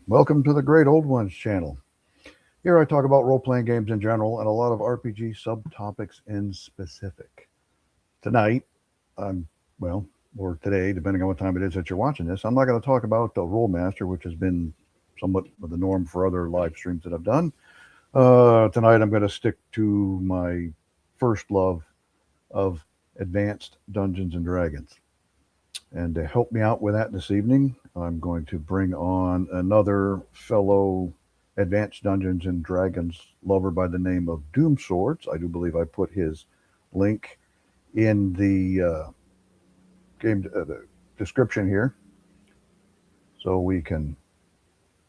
Welcome to the Great Old Ones channel. Here I talk about role playing games in general and a lot of RPG subtopics in specific. Tonight, I'm, well, or today, depending on what time it is that you're watching this, I'm not going to talk about the Role Master, which has been somewhat of the norm for other live streams that I've done. Tonight, I'm going to stick to my first love of Advanced Dungeons and Dragons. And to help me out with that this evening, I'm going to bring on another fellow Advanced Dungeons and Dragons lover by the name of Doom Swords. I do believe I put his link in the game the description here, so we can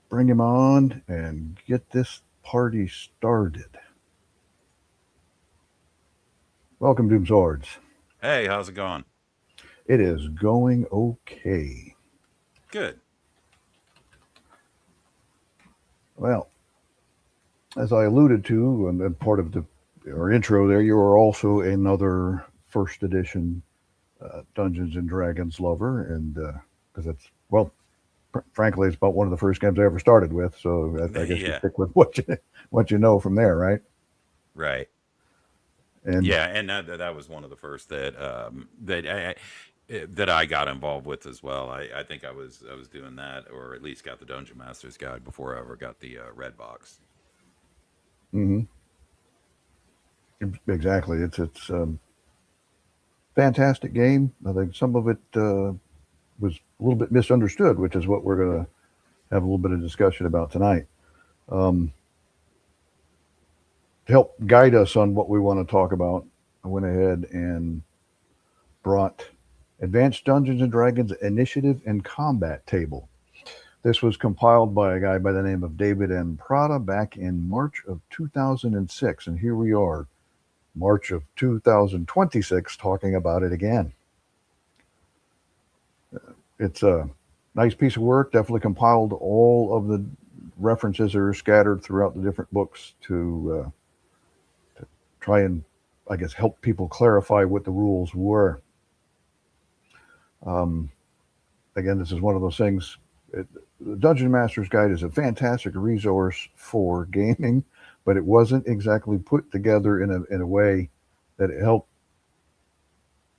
bring him on and get this party started. Welcome, Doom Swords. Hey, how's it going? It is going okay. Good. Well, as I alluded to, and part of our intro there, you are also another first edition Dungeons and Dragons lover, and because frankly, it's about one of the first games I ever started with. So I guess you Yeah, stick with what you know from there, right? right. And Yeah, and that was one of the first that I got involved with as well. I think I was doing that, or at least got the Dungeon Master's Guide before I ever got the red box. mhm, exactly, it's fantastic game. I think some of it was a little bit misunderstood, which is what we're going to have a little bit of discussion about tonight. Um, to help guide us on what we want to talk about, I went ahead and brought Advanced Dungeons and Dragons Initiative and Combat Table. This was compiled by a guy by the name of David M. Prada back in March of 2006, and here we are, March of 2026, talking about it again. It's a nice piece of work, definitely compiled all of the references that are scattered throughout the different books to try and, I guess, help people clarify what the rules were. Um, Again, this is one of those things. The Dungeon Master's Guide is a fantastic resource for gaming, but it wasn't exactly put together in a way that it helped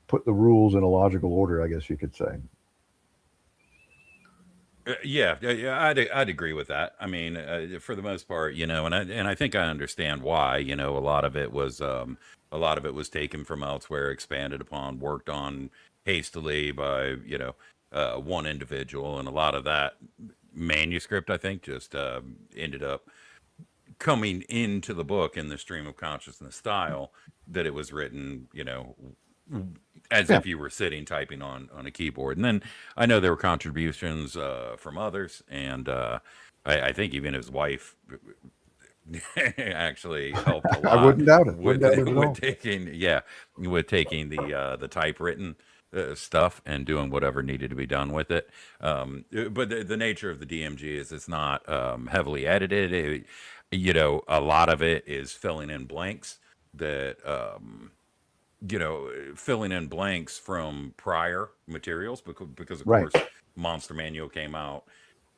put the rules in a logical order, I guess you could say. Yeah, I'd agree with that. I mean, for the most part, and I think I understand why. A lot of it was taken from elsewhere, expanded upon, worked on hastily by one individual, and a lot of that manuscript, I think, just ended up coming into the book in the stream of consciousness style that it was written, as Yeah, if you were sitting typing on a keyboard. And then I know there were contributions from others, and I think even his wife actually helped a I lot wouldn't doubt it. Wouldn't with doubt it at with all. taking the typewritten stuff and doing whatever needed to be done with it. But the nature of the DMG is it's not heavily edited. A lot of it is filling in blanks that filling in blanks from prior materials because of Right. course Monster Manual came out,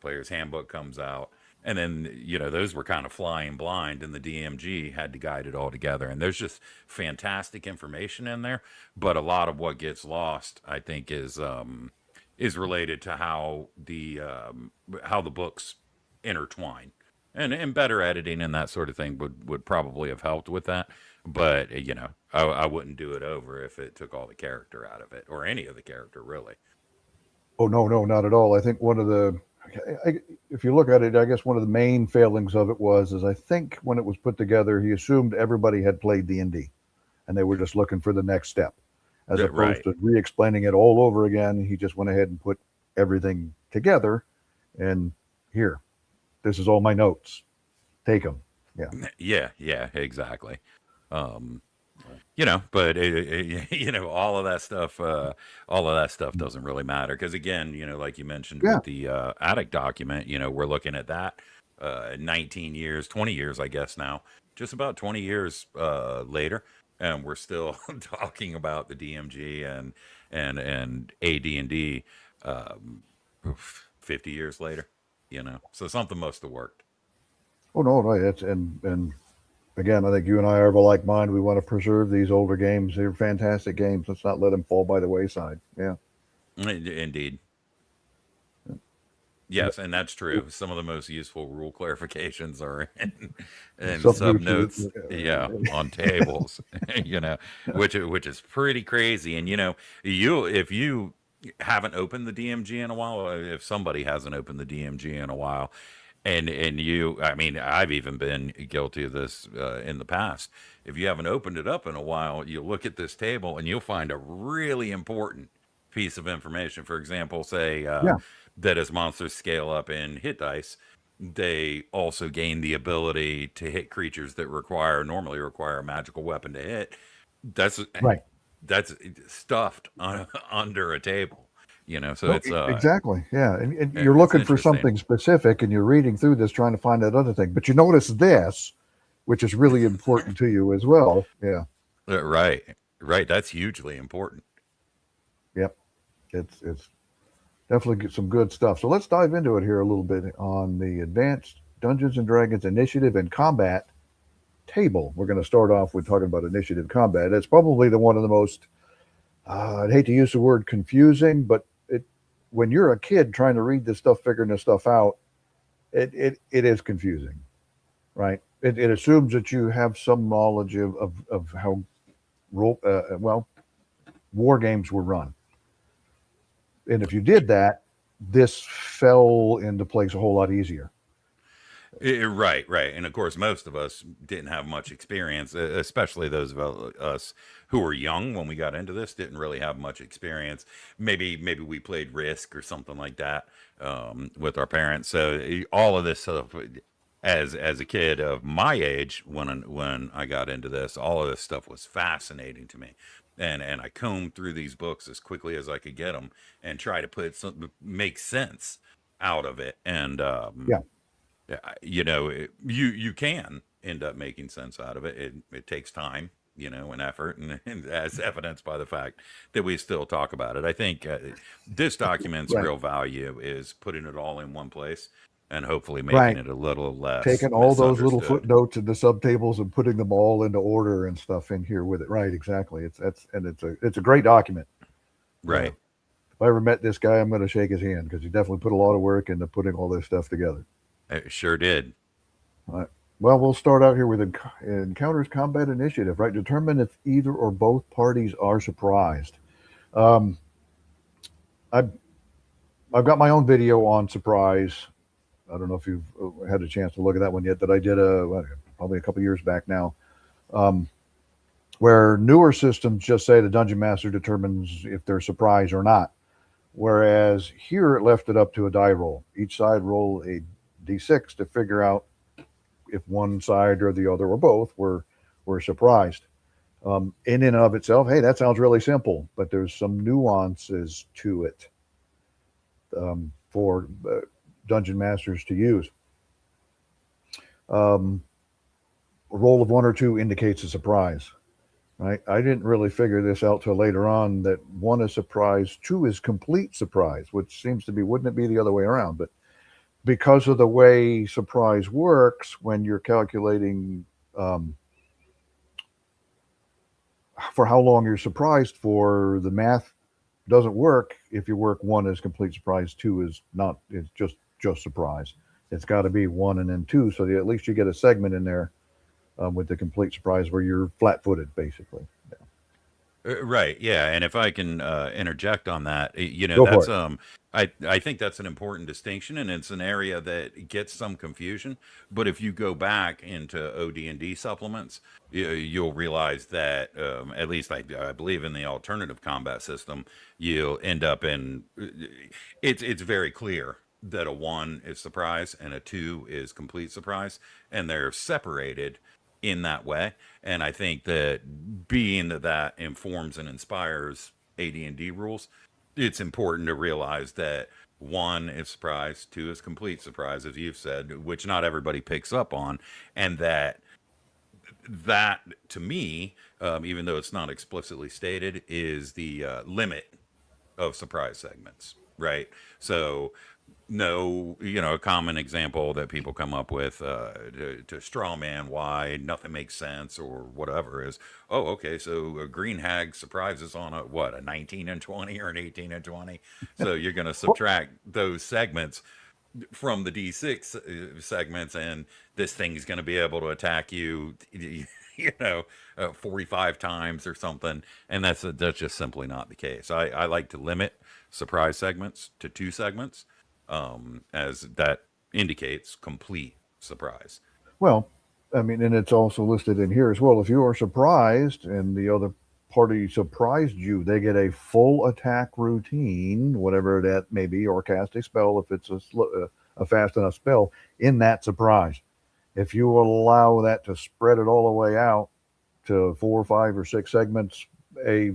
Player's Handbook comes out, and then those were kind of flying blind, and the DMG had to guide it all together. And there's just fantastic information in there, but a lot of what gets lost, I think, is related to how the books intertwine. And better editing and that sort of thing would probably have helped with that. But I wouldn't do it over if it took all the character out of it, or any of the character really. Oh no, no, not at all. I think one of the, if you look at it, I guess one of the main failings of it is I think when it was put together, he assumed everybody had played D&D, and they were just looking for the next step, as opposed Right. to re-explaining it all over again. He just went ahead and put everything together, and here, this is all my notes. Take them. Yeah. Yeah, exactly. Um, but all of that stuff doesn't really matter because again, like you mentioned Yeah. with the attic document, we're looking at that 19 years, 20 years, I guess now, just about 20 years later, and we're still talking about the DMG and AD&D 50 years later. So something must have worked. Oh no, no, it's and again, I think you and I are of a like mind. We want to preserve these older games. They're fantastic games. Let's not let them fall by the wayside. Yeah. Indeed. Yes, and that's true. Some of the most useful rule clarifications are in sub Subnotes. notes, yeah, on tables, which is pretty crazy. And you if you haven't opened the DMG in a while, or if somebody hasn't opened the DMG in a while, and I mean, I've even been guilty of this in the past. If you haven't opened it up in a while, you look at this table and you'll find a really important piece of information. For example, say Yeah. that as monsters scale up in hit dice, they also gain the ability to hit creatures that normally require a magical weapon to hit. That's Right. that's stuffed under a table, so No, it's exactly. Yeah. And you're it's looking for interesting. something specific and you're reading through this trying to find that other thing. But you notice this, which is really important to you as well. Yeah. Right, right, that's hugely important. Yep. It's definitely some good stuff. So let's dive into it here a little bit on the Advanced Dungeons and Dragons Initiative and Combat table. We're going to start off with talking about initiative combat. It's probably the one of the most, I'd hate to use the word confusing, but when you're a kid trying to read this stuff, figuring this stuff out, it is confusing, right? It assumes that you have some knowledge of how well war games were run, and if you did that, this fell into place a whole lot easier. Right, right. And of course, most of us didn't have much experience, especially those of us who were young when we got into this, didn't really have much experience. Maybe we played Risk or something like that with our parents. So all of this stuff, as a kid of my age, when I got into this, all of this stuff was fascinating to me. And I combed through these books as quickly as I could get them and try to make sense out of it. And Yeah, yeah, you can end up making sense out of it. It takes time, and effort, and as evidenced by the fact that we still talk about it. I think this document's right, real value is putting it all in one place and hopefully making right. it a little less Taking all those little misunderstood. footnotes and the subtables and putting them all into order and stuff in here with it. Right, exactly. It's a great document. Uh, Right. if I ever met this guy, I'm going to shake his hand because he definitely put a lot of work into putting all this stuff together. It sure did. All right. Well, we'll start out here with Encounters Combat Initiative. Right, determine if either or both parties are surprised. Um, I've I've got my own video on surprise. I don't know if you've had a chance to look at that one yet. That I did probably a couple years back now. Um, where newer systems just say the dungeon master determines if they're surprised or not. Whereas here it left it up to a die roll. Each side roll a d6 to figure out if one side or the other or both were surprised. In and of itself, hey, that sounds really simple, but there's some nuances to it for dungeon masters to use. Um, a roll of one or two indicates a surprise. Right? I didn't really figure this out till later on that one is surprise, two is complete surprise, which seems to be, wouldn't it be the other way around? But because of the way surprise works, when you're calculating for how long you're surprised for, the math doesn't work if you work one as complete surprise, two is not, it's just surprise. It's got to be one and then two, so that at least you get a segment in there with the complete surprise where you're flat-footed, basically. Yeah. Right. Yeah. And if I can interject on that, Go for that's it. I think that's an important distinction, and it's an area that gets some confusion. But if you go back into OD&D supplements, you'll realize that at least I believe in the alternative combat system, you'll end up in it's very clear that a one is surprise and a two is complete surprise, and they're separated in that way. And I think that being that informs and inspires AD&D rules, it's important to realize that one is surprise, two is complete surprise, as you've said, which not everybody picks up on, and that to me, even though it's not explicitly stated, is the limit of surprise segments, right? So No, a common example that people come up with to straw man why nothing makes sense or whatever is, oh, okay, so a green hag surprises on a 19 and 20 or an 18 and 20. So you're going to subtract those segments from the D6 segments, and this thing's going to be able to attack you, 45 times or something. And that's just simply not the case. I like to limit surprise segments to 2 segments, as that indicates complete surprise. Well, I mean, and it's also listed in here as well. If you are surprised and the other party surprised you, they get a full attack routine, whatever that may be, or cast a spell if it's a fast enough spell in that surprise. If you allow that to spread it all the way out to 4, 5, or 6 segments, a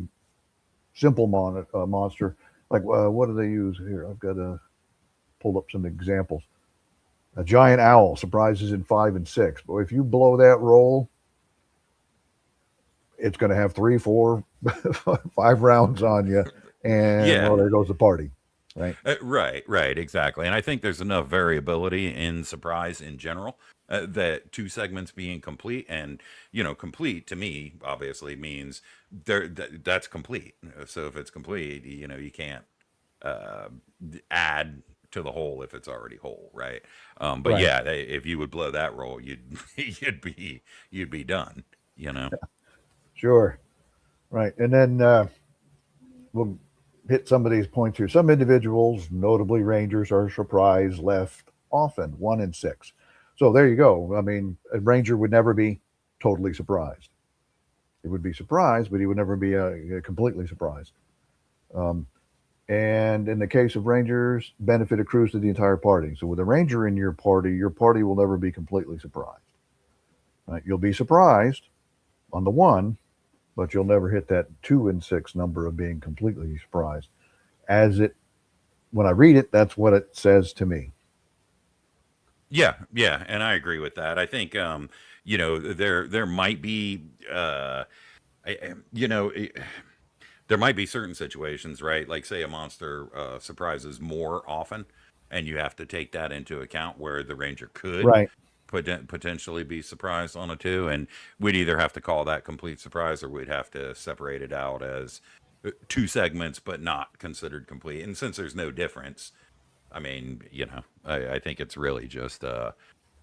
simple monster, like what do they use here? I've got to pull up some examples. A giant owl surprises in 5 and 6. But if you blow that roll, it's going to have 3, 4, 5 rounds on you, and Yeah. well, there goes the party, right? Right, exactly. And I think there's enough variability in surprise in general, that 2 segments being complete, and complete to me obviously means that's complete. So if it's complete, you can't uh, add to the whole if it's already whole, right? But Right. yeah, if you would blow that roll, you'd you'd be done. You know. Sure. Right. And then we'll hit some of these points here. Some individuals, notably rangers, are surprised left often, 1 and 6. So there you go. I mean, a ranger would never be totally surprised. He would be surprised, but he would never be completely surprised. Um, and in the case of rangers, benefit accrues to the entire party. So with a ranger in your party will never be completely surprised. Right? You'll be surprised on the 1, but you'll never hit that 2 and 6 number of being completely surprised. As it, when I read it, that's what it says to me. Yeah, and I agree with that. I think there might be I- you know i- there might be certain situations, right? Like say a monster surprises more often, and you have to take that into account where the ranger could Right. potentially be surprised on a 2, and we'd either have to call that complete surprise, or we'd have to separate it out as 2 segments but not considered complete. And since there's no difference, I mean, I think it's really just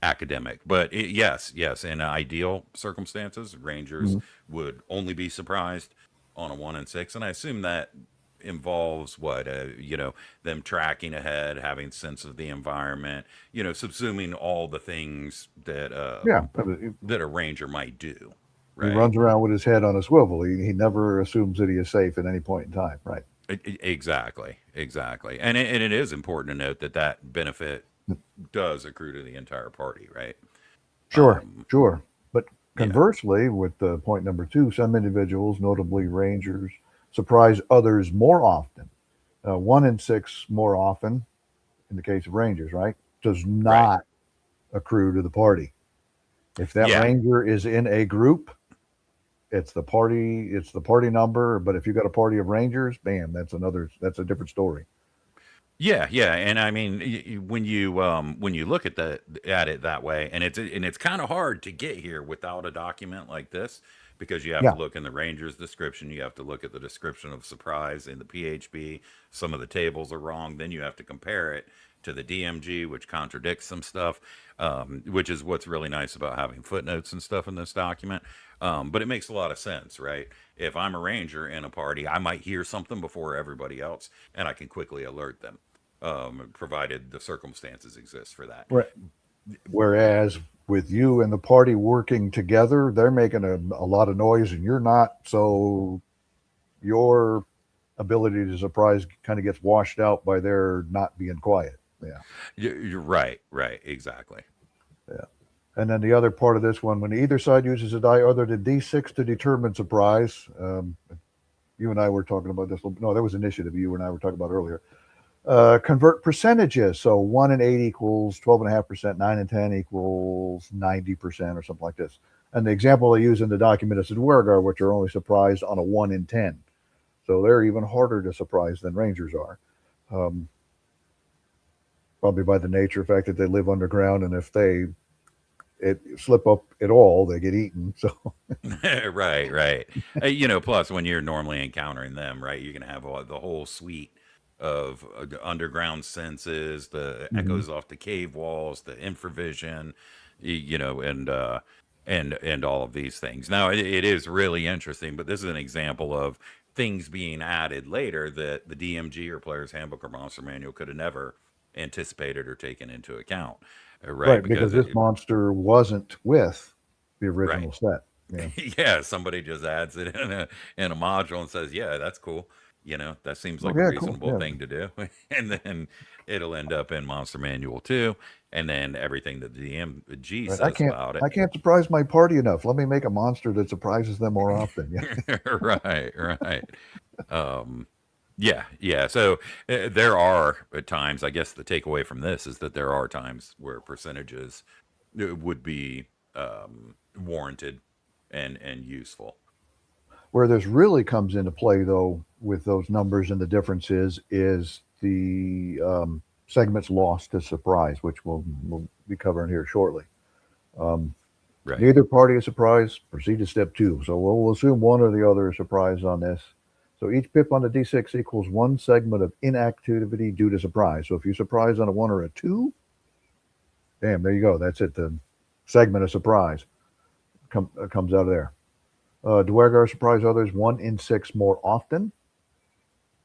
academic. But yes, in ideal circumstances, Rangers Mhm. would only be surprised on a 1 and 6, and I assume that involves what them tracking ahead, having sense of the environment, subsuming all the things that Yeah. that a ranger might do, He right? runs around with his head on a swivel. He never assumes that he is safe at any point in time. Right. Exactly, and it is important to note that that benefit does accrue to the entire party, right? Sure. Um, Sure. But yeah, conversely, with point number 2, some individuals, notably rangers, surprise others more often. 1 and 6 more often in the case of rangers, right? Does right. not accrue to the party. If that Yeah, ranger is in a group, it's the party number. But if you got a party of rangers, bam, that's a different story. yeah, and I mean, when you look at it that way, and it's kind of hard to get here without a document like this, because you have to Yeah. look in the ranger's description, you have to look at the description of surprise in the PHB. Some of the tables are wrong. Then you have to compare it to the DMG, which contradicts some stuff, which is what's really nice about having footnotes and stuff in this document. But it makes a lot of sense, right? If I'm a ranger in a party, I might hear something before everybody else, and I can quickly alert them, provided the circumstances exist for that. Right. Whereas with you and the party working together, they're making a lot of noise and you're not. So your ability to surprise kind of gets washed out by their not being quiet. Yeah. You're right, exactly. Yeah. And then the other part of this one, when either side uses a die other than D6 to determine surprise, you and I were talking about this. No, that was initiative you and I were talking about earlier. Convert percentages. So 1 and 8 equals 12.5%, 9 and 10 equals 90%, or something like this. And the example I use in the document is Dwergar, which are only surprised on a 1 in 10. So they're even harder to surprise than Rangers are. Um, probably by the nature of the fact that they live underground, and if they slip up at all, they get eaten. So Right, right. Plus when you're normally encountering them, right, you're gonna have the whole suite of underground senses, the Mhm. echoes off the cave walls, the infravision, and all of these things. Now, it is really interesting, but this is an example of things being added later that the DMG or Player's Handbook or Monster Manual could have never anticipated or taken into account, right? right, Because because this monster wasn't with the right. original set. Yeah. Yeah, somebody just adds it in a module and says, "Yeah, that's cool." That seems Oh like a yeah, cool. reasonable Yeah. thing to do. And then it'll end up in Monster Manual 2, and then everything that the DMG Right. says about I it. can't surprise my party enough. Let me make a monster that surprises them more often. Yeah. Right, right. Um, yeah, yeah. So there are times, I guess the takeaway from this is that there are times where percentages would be warranted and useful. Where this really comes into play, though, with those numbers and the differences, is the segments lost to surprise, which we'll be covering here shortly. Um, Right. Neither party is surprised. Proceed to step two. So we'll assume one or the other is surprised on this. So each pip on the D6 equals one segment of inactivity due to surprise. So if you surprise on a one or a two, damn, there you go. That's it. The segment of surprise comes out of there. Duergar surprise others 1 in 6 more often,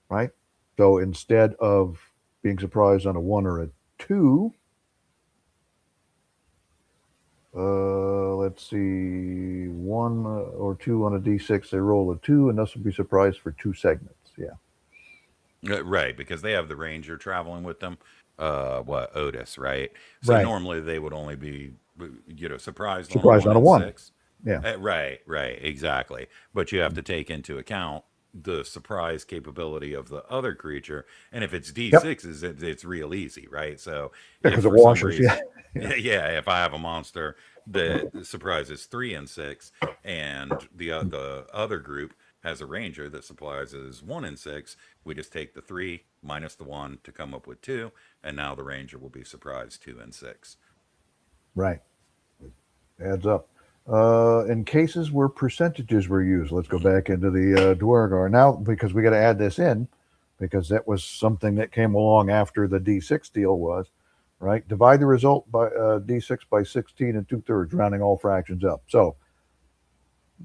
right? So instead of being surprised on a one or a two, let's see, one or two on a d6, they roll a two, and thus will be surprised for two segments. Yeah. Right, because they have the ranger traveling with them. What Otis, right? So Right. normally they would only be, surprised on a Surprised one on a in one. six. Yeah. Right, right, exactly. But you have to take into account the surprise capability of the other creature, and if it's D Yep. sixes, it's real easy, right? So Yeah, if because it for some washes. Yeah. reason, Yeah. yeah, if I have a monster that surprises 3 and 6, and the other group has a ranger that surprises 1 in 6, we just take the 3 minus the 1 to come up with 2, and now the ranger will be surprised 2 and 6. Right. Adds up. In cases where percentages were used, let's go back into the Duergar now because we got to add this in because that was something that came along after the D6 deal was, right? Divide the result by D6 by 16 and 2/3, rounding all fractions up. So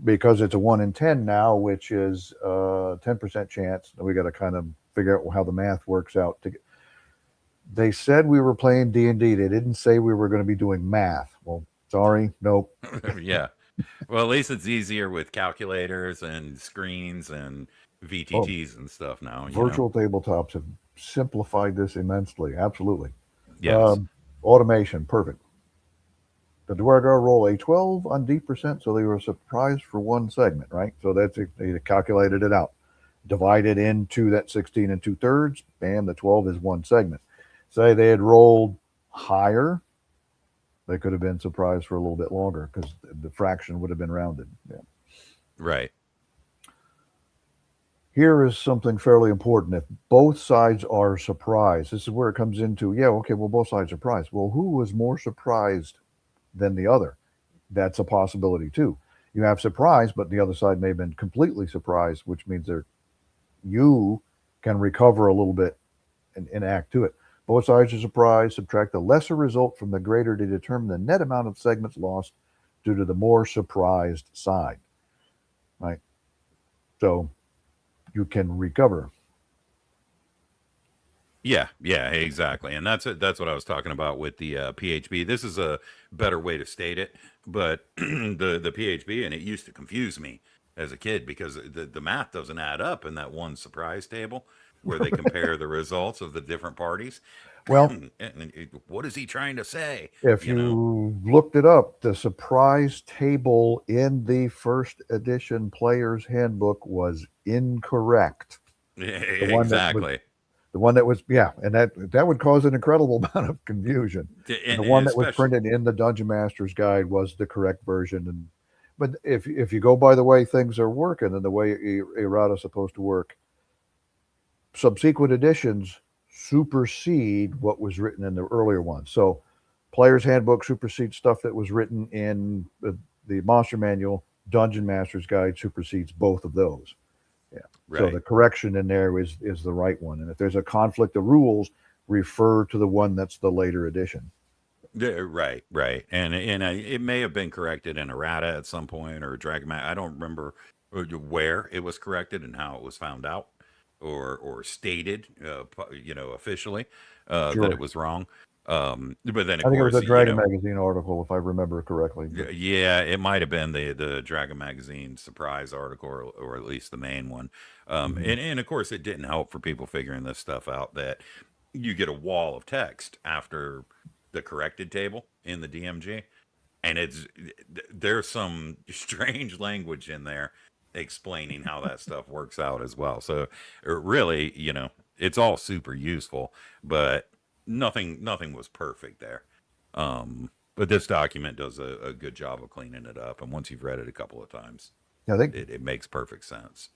because it's a 1 in 10 now, which is 10% chance, we got to kind of figure out how the math works out. They said we were playing D&D. They didn't say we were going to be doing math. Well, sorry, nope. Yeah. Well, at least it's easier with calculators and screens and Oh, VTTs and stuff now. virtual tabletops have simplified this immensely. Absolutely. Yes. Um, Automation, perfect. The Duergar roll a 12 on D%, so they were surprised for one segment, right? So that's it. They calculated it out. Divided into that 16 and 2/3, bam, the 12 is one segment. Say they had rolled higher, they could have been surprised for a little bit longer because the fraction would have been rounded. Yeah. Right. Here is something fairly important. If both sides are surprised, this is where it comes into, yeah, okay, well, both sides are surprised. Well, who was more surprised than the other? That's a possibility too. You have surprise, but the other side may have been completely surprised, which means you can recover a little bit and act to it. Both sides are surprised. Subtract the lesser result from the greater to determine the net amount of segments lost due to the more surprised side. Right. So you can recover. Yeah, yeah, exactly. And that's what I was talking about with the PHB. This is a better way to state it, but the PHB, and it used to confuse me as a kid because the math doesn't add up in that one surprise table where they compare the results of the different parties. Well, And what is he trying to say? if You know? you looked it up, the surprise table in the first edition player's handbook was incorrect. The one that was Exactly. yeah, and that would cause an incredible amount of confusion. The And one that was especially printed in the Dungeon Master's Guide was the correct version, and but if you go by the way things are working and the way errata is supposed to work, subsequent editions supersede what was written in the earlier ones. So, Player's Handbook supersedes stuff that was written in the Monster Manual. Dungeon Master's Guide supersedes both of those. Yeah. So Right. the correction in there is the right one. And if there's a conflict of rules, refer to the one that's the later edition. Yeah, right, right, and it may have been corrected in errata at some point or Dragon. I don't remember where it was corrected and how it was found out, or stated, officially, that it Sure. was wrong. But then of I think it was course, a Dragon Magazine article, if I remember correctly. But yeah, it might have been the Dragon Magazine surprise article, or at least the main one. mhm. And of course, it didn't help for people figuring this stuff out, that you get a wall of text after the corrected table in the DMG, and there's some strange language in there explaining how that stuff works out as well. So really, it's all super useful, but nothing was perfect there. But this document does a good job of cleaning it up, and once you've read it a couple of times, I think it makes perfect sense.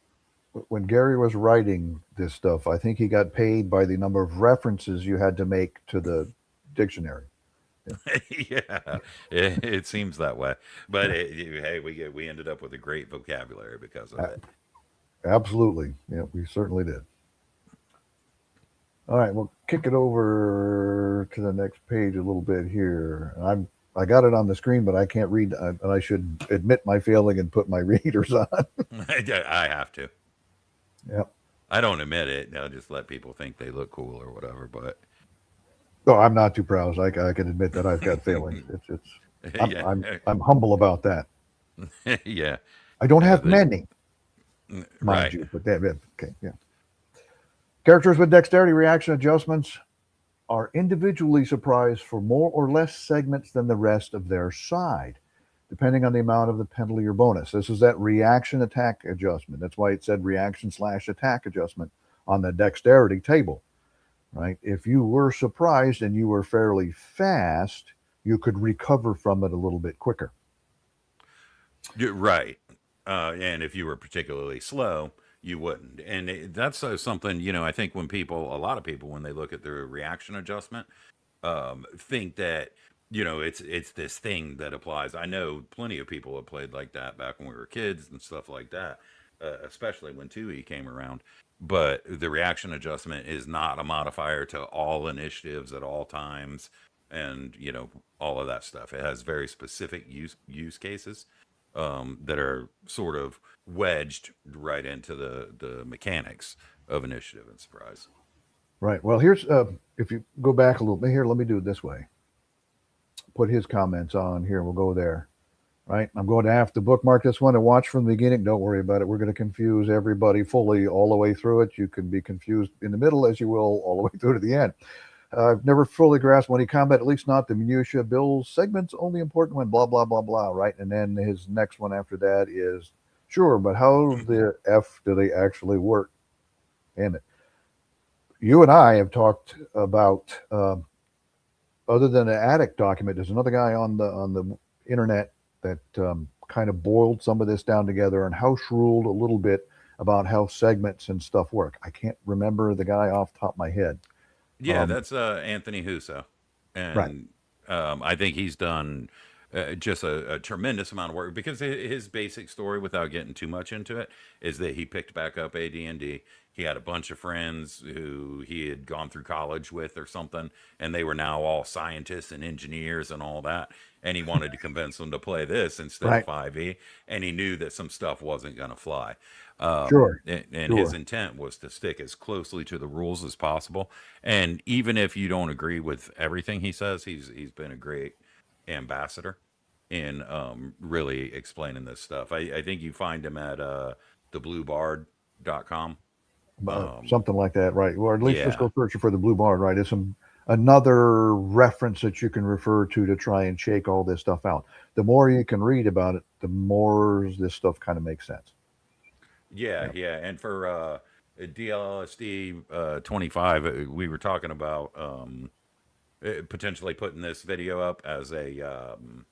when Gary was writing this stuff, I think he got paid by the number of references you had to make to the dictionary. Yeah. Yeah, it seems that way. But hey, we ended up with a great vocabulary because of it. Absolutely. Yeah, we certainly did. All right, we'll kick it over to the next page a little bit here. I got it on the screen, but I can't read, and I should admit my failing and put my readers on. I have to. Yeah. I don't admit it. I'll just let people think they look cool or whatever. But So I'm not too proud. So I can admit that I've got failings. It's yeah, I'm humble about that. yeah, I don't have the many, mind right. you, but okay, yeah. Characters with dexterity reaction adjustments are individually surprised for more or less segments than the rest of their side, depending on the amount of the penalty or bonus. This is that reaction attack adjustment. That's why it said reaction/attack adjustment on the dexterity table, right? If you were surprised and you were fairly fast, you could recover from it a little bit quicker. Right. And if you were particularly slow, you wouldn't. And that's something, I think a lot of people, when they look at the reaction adjustment, think that, it's this thing that applies. I know plenty of people have played like that back when we were kids and stuff like that, especially when 2E came around. But the reaction adjustment is not a modifier to all initiatives at all times, and all of that stuff. It has very specific use cases, that are sort of wedged right into the mechanics of initiative and surprise. Right. Well, here's if you go back a little bit here, let me do it this way. Put his comments on here. We'll go there. Right. I'm going to have to bookmark this one and watch from the beginning. Don't worry about it. We're going to confuse everybody fully all the way through it. You can be confused in the middle as you will all the way through to the end. I've never fully grasped when he combat, at least not the minutia. Bill's segment's only important when blah, blah, blah, blah, right? And then his next one after that is, sure, but how the F do they actually work? And you and I have talked about, other than the AD.D.I.C.T document, there's another guy on the internet that kind of boiled some of this down together and house ruled a little bit about how segments and stuff work. I can't remember the guy off the top of my head. Yeah, Um, that's Anthony Huso, right, and I think he's done just a tremendous amount of work, because his basic story, without getting too much into it, is that he picked back up AD&D. He had a bunch of friends who he had gone through college with or something, and they were now all scientists and engineers and all that. And he wanted to convince them to play this instead of right, 5e, and he knew that some stuff wasn't going to fly. sure, And his sure. intent was to stick as closely to the rules as possible. And even if you don't agree with everything he says, he's been a great ambassador in really explaining this stuff. I think you find him at thebluebard.com. Something like that, right? Or at least just Yeah. go searching for the blue bar, right? It's another reference that you can refer to try and shake all this stuff out. The more you can read about it, the more this stuff kind of makes sense. Yeah, Yeah, yeah. And for DLSD 25, we were talking about potentially putting this video up as an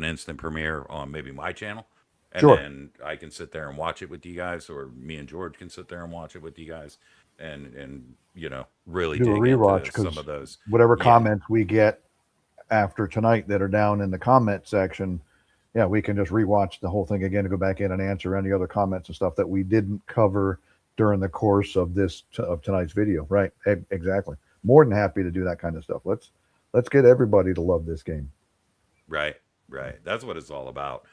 instant premiere on maybe my channel, and sure. then I can sit there and watch it with you guys, or me and George can sit there and watch it with you guys. and really Do a dig rewatch into some because of those. whatever Yeah, comments we get after tonight that are down in the comment section, yeah, we can just rewatch the whole thing again to go back in and answer any other comments and stuff that we didn't cover during the course of of tonight's video. Right? Exactly. More than happy to do that kind of stuff. Let's get everybody to love this game. right, right. That's what it's all about.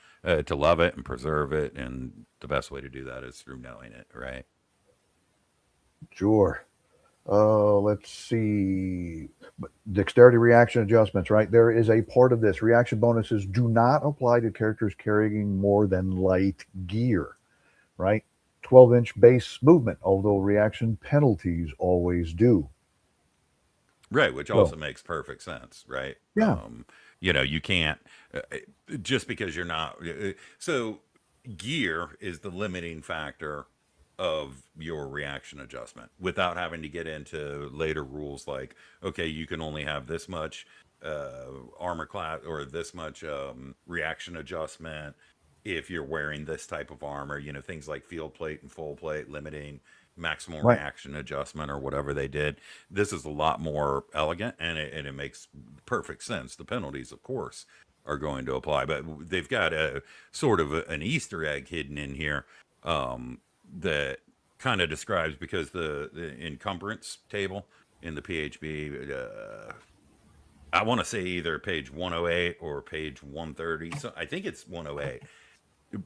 To love it and preserve it, and the best way to do that is through knowing it. Right. Sure. Let's see. Dexterity reaction adjustments, right? There is a part of this. Reaction bonuses do not apply to characters carrying more than light gear, right? 12-inch base movement, although reaction penalties always do. Right, which So, also makes perfect sense, right? yeah, You can't just because you're not. So, gear is the limiting factor of your reaction adjustment without having to get into later rules like, okay, you can only have this much armor class or this much reaction adjustment if you're wearing this type of armor, things like field plate and full plate limiting maximum right. reaction adjustment or whatever they did. This is a lot more elegant, and it makes perfect sense. The penalties, of course, are going to apply, but they've got a sort of an Easter egg hidden in here that kind of describes, because the encumbrance table in the PHB, I want to say either page 108 or page 130. So I think it's 108,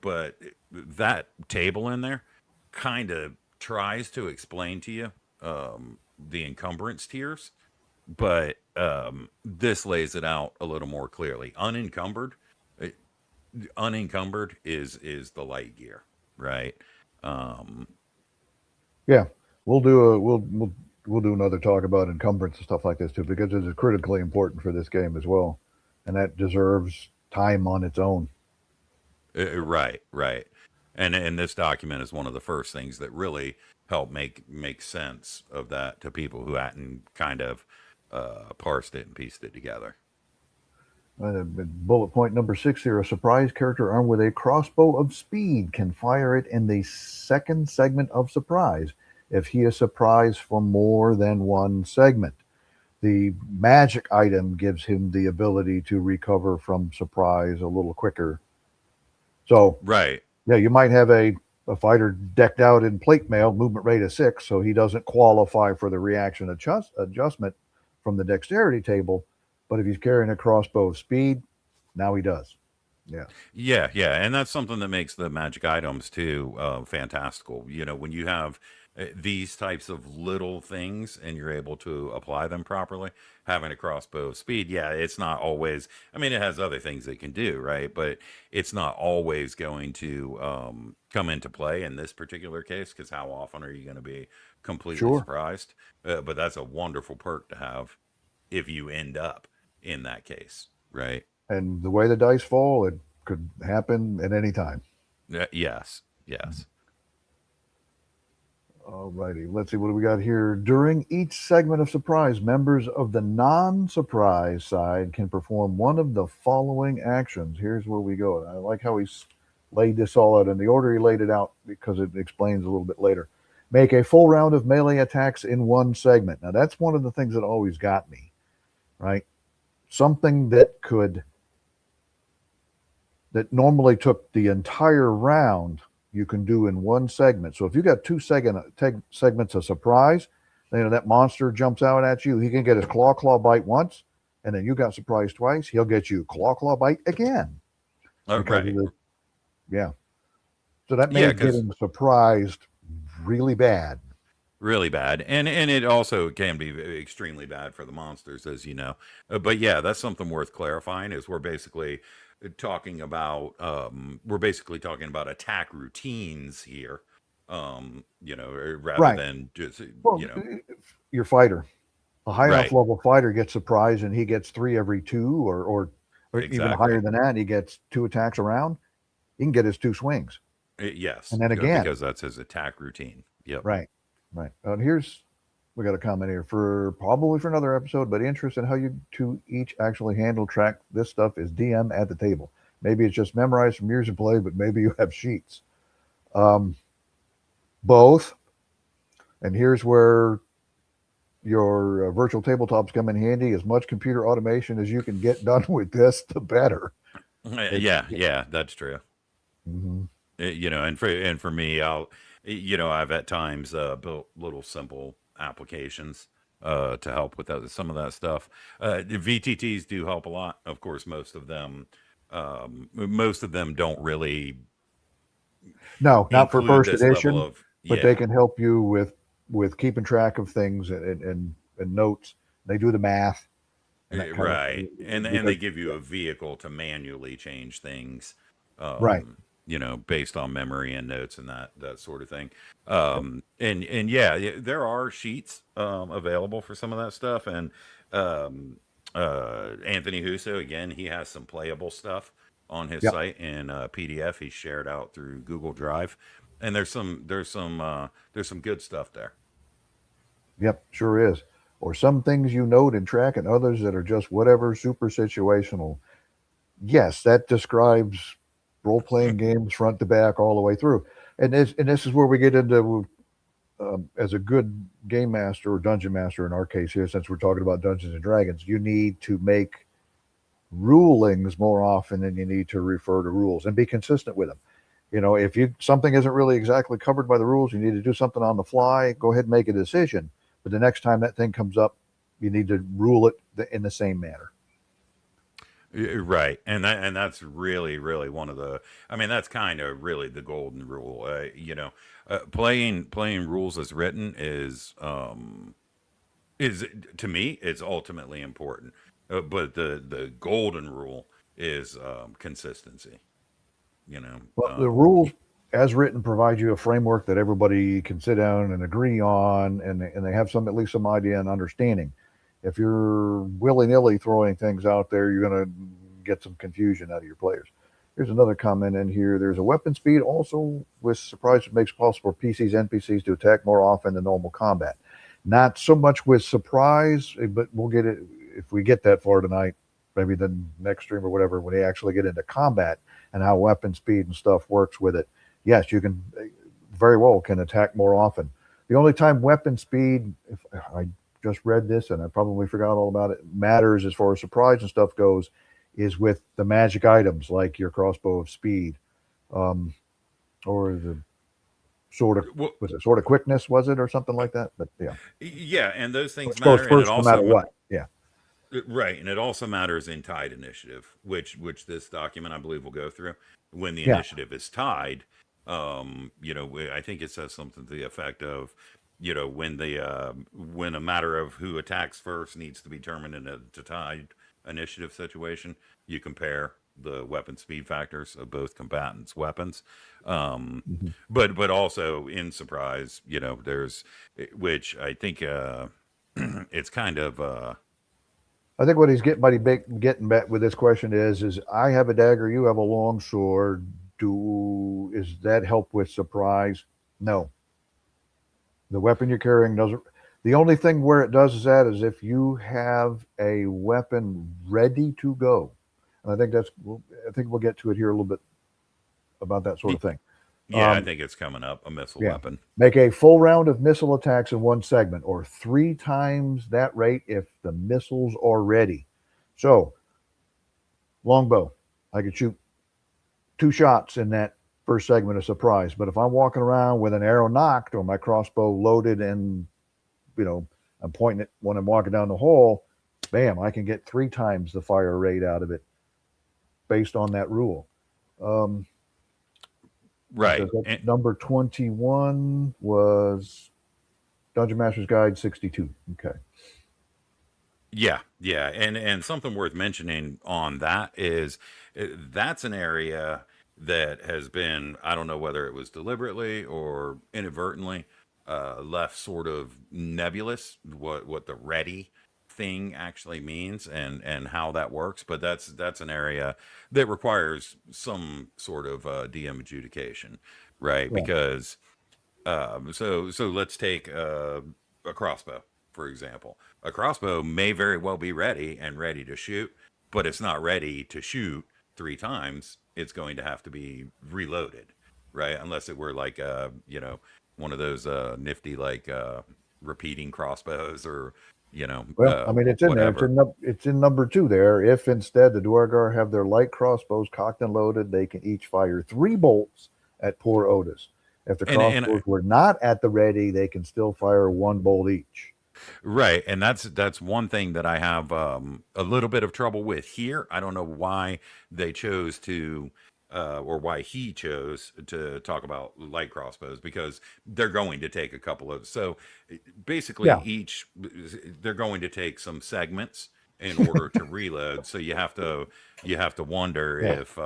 but that table in there kind of tries to explain to you the encumbrance tiers, but this lays it out a little more clearly. Uh, Unencumbered is the light gear, right? Um, Yeah, we'll do another talk about encumbrance and stuff like this too, because it is critically important for this game as well, and that deserves time on its own. right, right. And this document is one of the first things that really help make sense of that to people who hadn't kind of parsed it and pieced it together. Bullet point number 6 here: a surprise character armed with a crossbow of speed can fire it in the second segment of surprise if he is surprised for more than one segment. The magic item gives him the ability to recover from surprise a little quicker. So, Right. yeah, you might have a fighter decked out in plate mail, movement rate of 6, so he doesn't qualify for the reaction adjustment from the dexterity table. But if he's carrying a crossbow of speed, now he does. Yeah. Yeah, yeah, and that's something that makes the magic items too fantastical. When you have these types of little things and you're able to apply them properly, having a crossbow of speed, yeah, it's not always. I mean, it has other things it can do, right? But it's not always going to come into play in this particular case, because how often are you going to be completely Sure. surprised? But that's a wonderful perk to have if you end up in that case, right? And the way the dice fall, it could happen at any time. Yes, yes. Alrighty, let's see what do we got here. During each segment of surprise, members of the non-surprise side can perform one of the following actions. Here's where we go. I like how he's laid this all out in the order he laid it out, because it explains a little bit later. Make a full round of melee attacks in one segment. Now that's one of the things that always got me, right? Something that normally took the entire round, you can do in one segment. So if you got two segments of surprise, that monster jumps out at you. He can get his claw bite once, and then you got surprised twice. He'll get you claw bite again because of Right. the yeah. So that Yeah, made because getting surprised really bad. really bad, and it also can be extremely bad for the monsters, as you know. But yeah, that's something worth clarifying. Is we're basically talking about attack routines here. Rather Right. than just Well, your fighter, a high enough right, level fighter gets surprised, and he gets three every two, or even exactly. higher than that. He gets two attacks around. He can get his two swings, Yes, and then again. because that's his attack routine. Yep. Right, right. Here's we got a comment here for probably for another episode, but interest in how you two each actually handle track this stuff is DM at the table. Maybe it's just memorized from years of play, but maybe you have sheets. Um, both. And here's where your virtual tabletops come in handy. As much computer automation as you can get done with this, the better. It's Yeah, yeah, that's true. mhm. And for me, I've at times built little simple applications to help with some of that stuff. The VTTs do help a lot. Of course, most of them don't really No, not for include first this level edition, of, but they yeah. can help you with keeping track of things and notes. They do the math and that kind of Right. thing And because they give you a vehicle to manually change things, right. based on memory and notes and that sort of thing. Yep. And yeah, there are sheets available for some of that stuff. And um, Anthony Huso, again, he has some playable stuff on his Yep. site in PDF. He shared out through Google Drive, and there's some good stuff there. Yep. Sure is. Or some things you note and track, and others that are just whatever super situational. Yes, that describes role playing games front to back all the way through. And this is where we get into as a good game master or dungeon master in our case here, since we're talking about Dungeons and Dragons, you need to make rulings more often than you need to refer to rules and be consistent with them. If you something isn't really exactly covered by the rules, you need to do something on the fly. Go ahead and make a decision. But the next time that thing comes up, you need to rule it in the same manner. Right, and that's really really one of the. I mean, that's kind of really the golden rule. Playing rules as written is to me it's ultimately important. But the golden rule is consistency. You know, Well, the rules as written provide you a framework that everybody can sit down and agree on, and they have some at least some idea and understanding. If you're willy nilly throwing things out there, you're going to get some confusion out of your players. Here's another comment in here. There's a weapon speed also with surprise that makes it possible for PCs, NPCs to attack more often than normal combat. Not so much with surprise, but we'll get it if we get that far tonight. Maybe the next stream or whatever, when they actually get into combat and how weapon speed and stuff works with it. Yes, you can very well can attack more often. The only time weapon speed, if I just read this and I probably forgot all about it, matters as far as surprise and stuff goes, is with the magic items like your crossbow of speed, um, or the sort of well, was it sort of quickness, was it, or something like that? But yeah, yeah, and those things which goes matter, and it first no matter also what. Yeah, right, and it also matters in tied initiative, which this document I believe will go through. When the yeah. initiative is tied, I think it says something to the effect of, when a matter of who attacks first needs to be determined in a tied initiative situation, you compare the weapon speed factors of both combatants' weapons. Um, Mhm. but also in surprise, there's which I think it's kind of I think what he's getting back with this question is I have a dagger, you have a long sword. Do is that help with surprise? No, the weapon you're carrying doesn't. The only thing where it does is that is if you have a weapon ready to go. And I think I think we'll get to it here a little bit about that sort of thing. yeah, I Um, think it's coming up, a missile yeah. weapon. Make a full round of missile attacks in one segment, or three times that rate if the missiles are ready. So, longbow, I could shoot two shots in that first segment of surprise. But if I'm walking around with an arrow knocked or my crossbow loaded and, you know, I'm pointing it when I'm walking down the hall, bam, I can get three times the fire rate out of it based on that rule. Um, it says Right. that number 21 was Dungeon Master's Guide 62. Okay. Yeah, yeah, and something worth mentioning on that is that's an area that has been, I don't know whether it was deliberately or inadvertently left sort of nebulous what the ready thing actually means and how that works, but that's an area that requires some sort of DM adjudication, right? Yeah. Because so let's take a crossbow, for example. A crossbow may very well be ready and ready to shoot, but it's not ready to shoot three times. It's going to have to be reloaded, right? Unless it were like one of those nifty like repeating crossbows or Well, I mean, it's in there. whatever. It's in number 2 there. If instead the Duergar have their light crossbows cocked and loaded, they can each fire 3 bolts at poor Otis. If the And crossbows were not at the ready, they can still fire 1 bolt each. right, and that's one thing that I have a little bit of trouble with here. I don't know why they chose to, or why he chose to talk about light crossbows because they're going to take a couple of. So basically, Yeah, each they're going to take some segments in order to reload. So you have to wonder yeah. if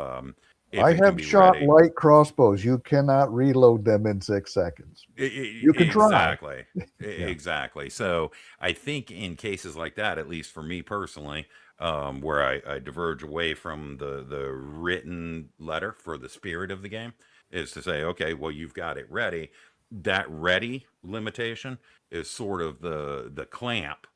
I it can have be shot ready. light crossbows. You cannot reload them in 6 seconds. You can try. Exactly. Yeah. Exactly. So I think in cases like that, at least for me personally, where I diverge away from the written letter for the spirit of the game, is to say, okay, well, you've got it ready. That ready limitation is sort of the clamp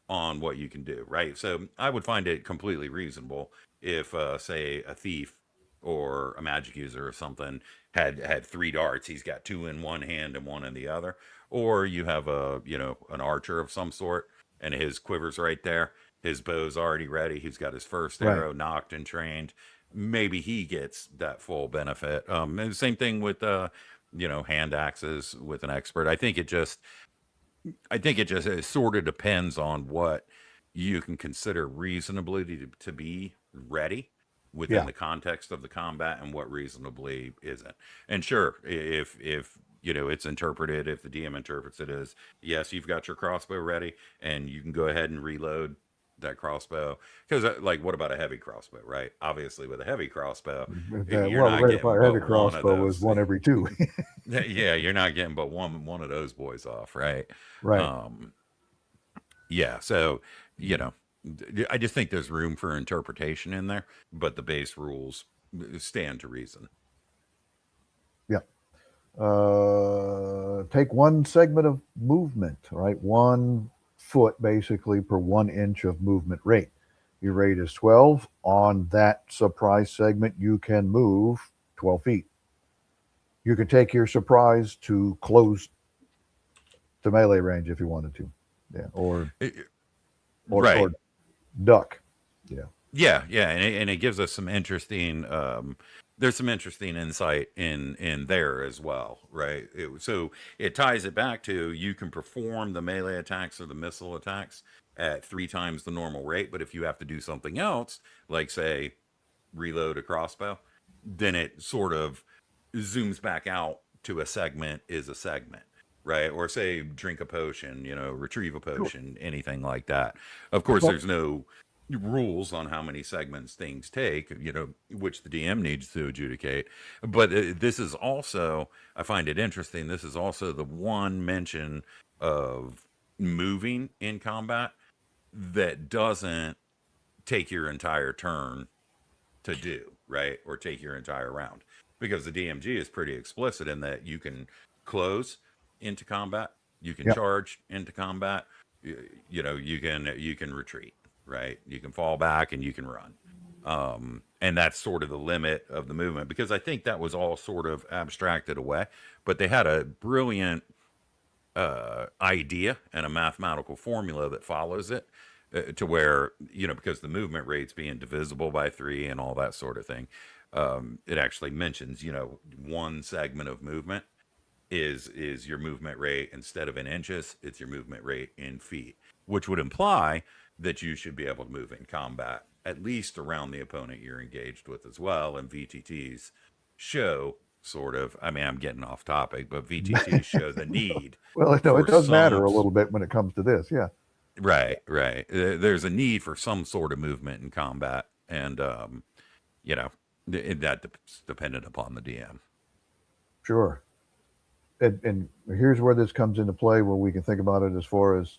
on what you can do, right? So I would find it completely reasonable if, say, a thief or a magic user or something had 3 darts. He's got 2 in one hand and 1 in the other, or you have a an archer of some sort, and his quiver's right there. His bow's already ready. He's got his first Right. arrow knocked and trained. Maybe he gets that full benefit. And the same thing with hand axes with an expert. I think it just it sort of depends on what you can consider reasonably to be ready within Yeah. the context of the combat and what reasonably isn't. And sure, if it's interpreted, if the DM interprets it as yes, you've got your crossbow ready and you can go ahead and reload that crossbow because like what about a heavy crossbow, right? Obviously with a heavy crossbow you're Well, the not rate of getting fire heavy but one of crossbow is those. 1 every 2. Yeah, you're not getting but one of those boys off, right? Right. Um, yeah, so you know, I just think there's room for interpretation in there, but the base rules stand to reason. Yeah. Take 1 segment of movement, right? 1 foot basically per 1 inch of movement rate. Your rate is 12. On that surprise segment, you can move 12 feet. You can take your surprise to close to melee range if you wanted to. Yeah. Eh, Or right. duck. Yeah. Yeah, yeah, and it gives us some interesting. There's some interesting insight in there as well, right? So it ties it back to you can perform the melee attacks or the missile attacks at 3 times the normal rate, but if you have to do something else, like say reload a crossbow, then it sort of zooms back out to a segment is a segment, right? Or say drink a potion, retrieve a Sure. potion, anything like that. Of course, Well, there's no rules on how many segments things take, which the DM needs to adjudicate. But this is also, I find it interesting, this is also the one mention of moving in combat that doesn't take your entire turn to do, right? Or take your entire round. Because the DMG is pretty explicit in that you can close into combat, you can yeah. charge into combat, you can retreat, right? You can fall back and you can run. And that's sort of the limit of the movement because I think that was all sort of abstracted away, but they had a brilliant idea and a mathematical formula that follows it to where because the movement rate's being divisible by 3 and all that sort of thing. It actually mentions 1 segment of movement is your movement rate. Instead of in inches, it's your movement rate in feet, which would imply that you should be able to move in combat at least around the opponent you're engaged with as well. And VTTs show sort of, I mean, I'm getting off topic, but VTTs show the need Well, no, it for does matter some. a little bit when it comes to this. Yeah. Right, right. There's a need for some sort of movement in combat, and you know that's dependent upon the DM. Sure. And here's where this comes into play where we can think about it as far as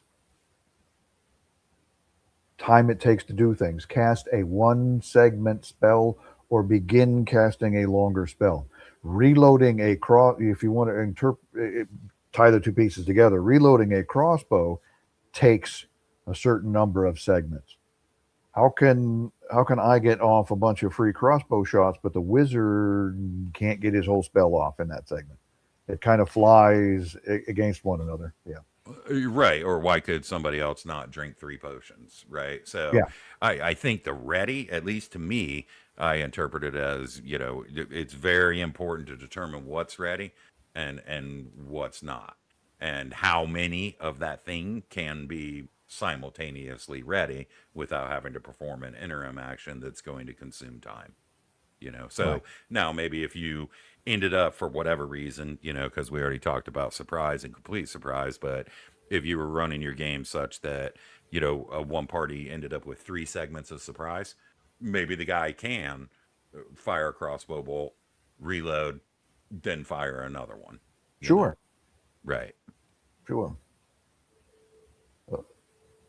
time it takes to do things. Cast a 1 segment spell or begin casting a longer spell. Reloading a cross, if you want to tie the 2 pieces together, reloading a crossbow takes a certain number of segments. How can I get off a bunch of free crossbow shots, but the wizard can't get his whole spell off in that segment? it kind of flies against one another. Yeah. Right. Or why could somebody else not drink three potions? Right. So Yeah. I think the ready, at least to me, I interpret it as, it's very important to determine what's ready and what's not. And how many of that thing can be simultaneously ready without having to perform an interim action that's going to consume time. Right. So now maybe if you ended up for whatever reason, because we already talked about surprise and complete surprise, but if you were running your game such that one party ended up with three segments of surprise, maybe the guy can fire a crossbow bolt, reload, then fire another one, you know Sure. right. Sure. Uh,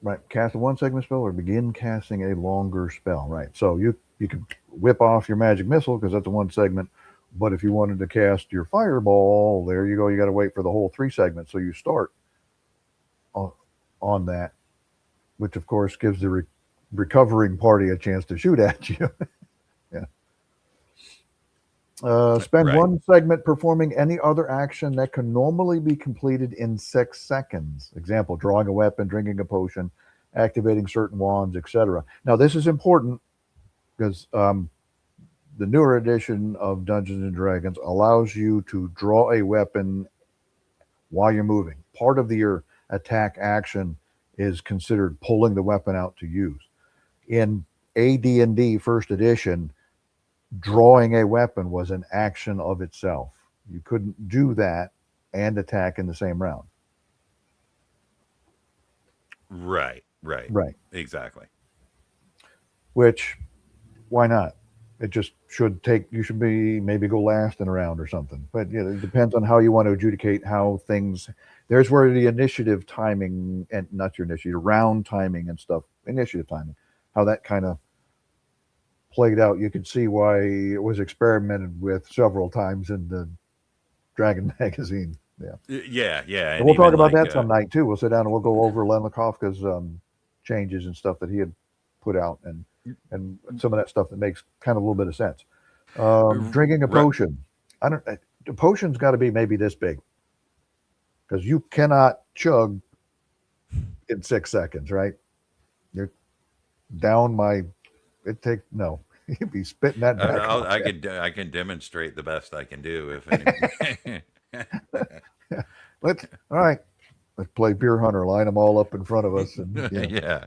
right. Cast a one segment spell or begin casting a longer spell. Right. So you can whip off your magic missile because that's a one segment. But if you wanted to cast your fireball, there you go. You got to wait for the whole three segments. So you start on, on that, which of course gives the recovering party a chance to shoot at you. Yeah. Spend Right. one segment performing any other action that can normally be completed in 6 seconds. Example: drawing a weapon, drinking a potion, activating certain wands, etc. Now, this is important because the newer edition of Dungeons and Dragons allows you to draw a weapon while you're moving. Part of your attack action is considered pulling the weapon out to use. In AD&D First Edition, drawing a weapon was an action of itself. You couldn't do that and attack in the same round. Right. Right. Right. Exactly. Which, why not? It just should take, you should be maybe go last in a round or something. But it depends on how you want to adjudicate how things. There's where the initiative timing, and not your initiative, round timing and stuff, initiative timing, how that kind of played out. You can see why it was experimented with several times in the Dragon magazine. Yeah. Yeah. Yeah. And And we'll talk even about like that some night too. We'll sit down and we'll go over Lenlikovka's changes and stuff that he had put out, and some of that stuff that makes kind of a little bit of sense. Drinking a right. potion. I don't. The potion's got to be maybe this big because you cannot chug in 6 seconds, right? You're down my. It take no. You'd be spitting that back out. I can demonstrate the best I can do if any. Let's all right. Let's play beer hunter. Line them all up in front of us, and Yeah.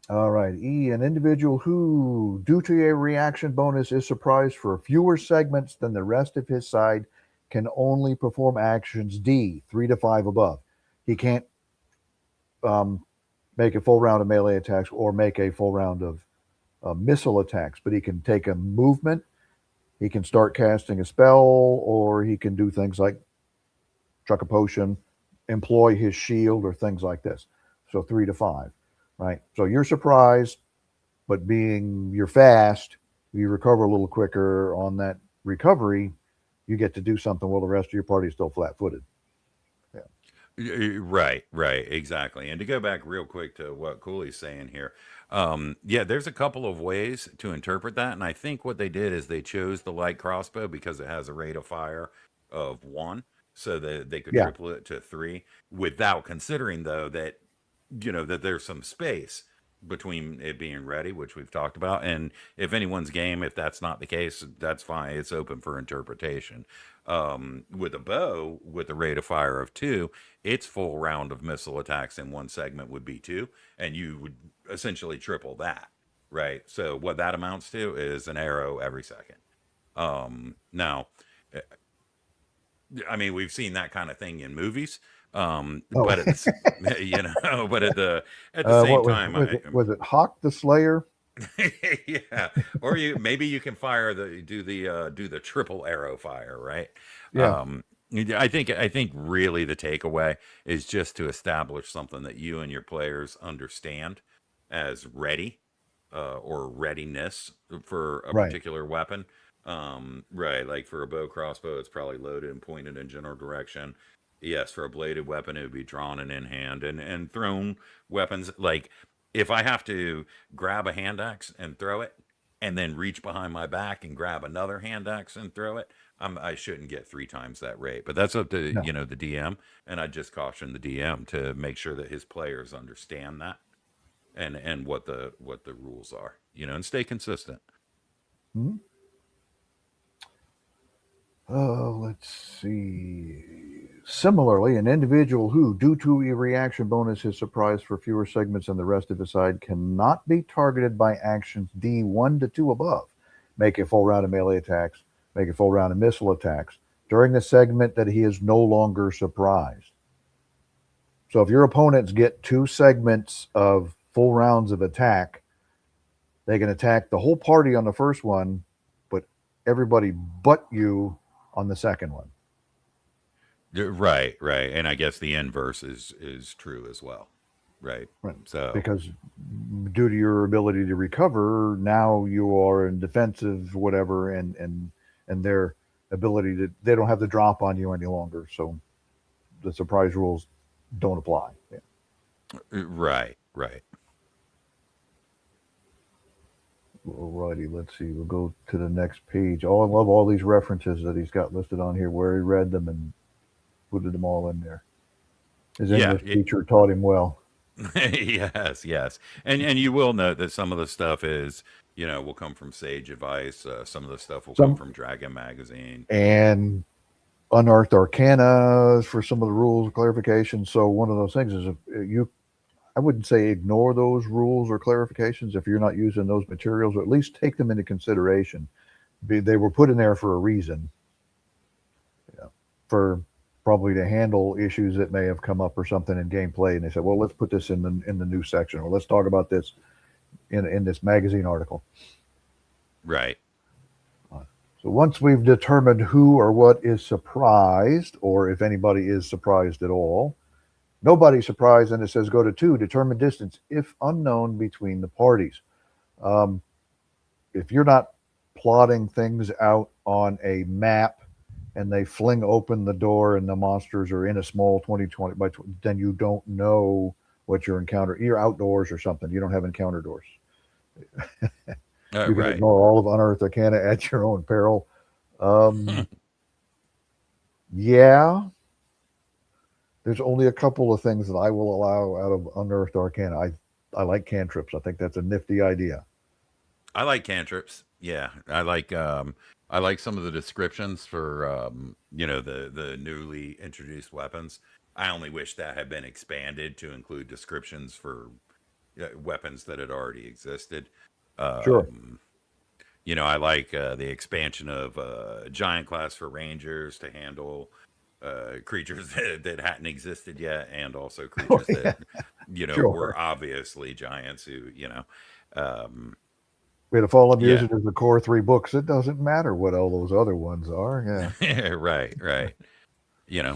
All right. E, an individual who, due to a reaction bonus, is surprised for fewer segments than the rest of his side can only perform actions D, 3 to 5 above. He can't um, make a full round of melee attacks or make a full round of missile attacks, but he can take a movement. He can start casting a spell, or he can do things like chuck a potion, employ his shield, or things like this. So 3 to 5, right? So you're surprised, but being you're fast, you recover a little quicker on that recovery. You get to do something while the rest of your party is still flat-footed. Yeah, Right, right, exactly. And to go back real quick to what Cooley's saying here, yeah, there's a couple of ways to interpret that, and I think what they did is they chose the light crossbow because it has a rate of fire of one, so that they could yeah, triple it to three, without considering though that that there's some space between it being ready, which we've talked about. And if anyone's game, if that's not the case, that's fine. It's open for interpretation. With a bow, with a rate of fire of two, its full round of missile attacks in one segment would be two, and you would essentially triple that, right? So what that amounts to is an arrow every second. Now, I mean, we've seen that kind of thing in movies, oh, but at the but at the same what was time, was it? Was it Hawk the Slayer? yeah, or maybe you can fire the do the triple arrow fire, right? Yeah, I think really the takeaway is just to establish something that you and your players understand as ready, or readiness for a right. particular weapon. Right, like for a bow crossbow, it's probably loaded and pointed in general direction. Yes, for a bladed weapon, it would be drawn and in hand, and thrown weapons. Like if I have to grab a hand axe and throw it, and then reach behind my back and grab another hand axe and throw it, I shouldn't get 3 times that rate. But that's up to, No. the DM, and I just caution the DM to make sure that his players understand that, and what the rules are, and stay consistent. Hmm? Let's see. Similarly, an individual who, due to a reaction bonus, is surprised for fewer segments than the rest of his side cannot be targeted by actions D1 to 2 above. Make a full round of melee attacks, make a full round of missile attacks during the segment that he is no longer surprised. So if your opponents get 2 segments of full rounds of attack, they can attack the whole party on the first one, but everybody but you on the second one. Right, right, and I guess the inverse is true as well, right? Right. So Because due to your ability to recover, now you are in defensive whatever, and their ability to, they don't have the drop on you any longer. So the surprise rules don't apply. Yeah. right, right. Alrighty, let's see. We'll go to the next page. Oh, I love all these references that he's got listed on here, where he read them and put them all in there. His Yeah, English teacher taught him well. yes, yes, and you will note that some of the stuff is, will come from Sage Advice. Some of the stuff will come Some from Dragon Magazine. and unearthed arcana for some of the rules clarification. So one of those things is, if you, I wouldn't say ignore those rules or clarifications if you're not using those materials, or at least take them into consideration. They were put in there for a reason, for probably to handle issues that may have come up or something in gameplay. And they said, well, let's put this in the new section, or let's talk about this in this magazine article. Right. So once we've determined who or what is surprised, or if anybody is surprised at all, nobody's surprised, and it says go to 2, determine distance if unknown between the parties. Um, if you're not plotting things out on a map and they fling open the door and the monsters are in a small 20 by 20, then you don't know what you're encountering. You're outdoors or something. You don't have encounter doors. You can Right. ignore all of Unearthed Arcana at your own peril. Yeah, there's only a couple of things that I will allow out of Unearthed Arcana. I like cantrips. I think that's a nifty idea. I like cantrips. Yeah, I like some of the descriptions for the newly introduced weapons. I only wish that had been expanded to include descriptions for weapons that had already existed. Sure. I like the expansion of giant class for rangers to handle creatures that hadn't existed yet, and also Oh, creatures yeah, that were sure. obviously giants who um, If all I'm yeah. using is the core 3 books, it doesn't matter what all those other ones are. Yeah. Right, right.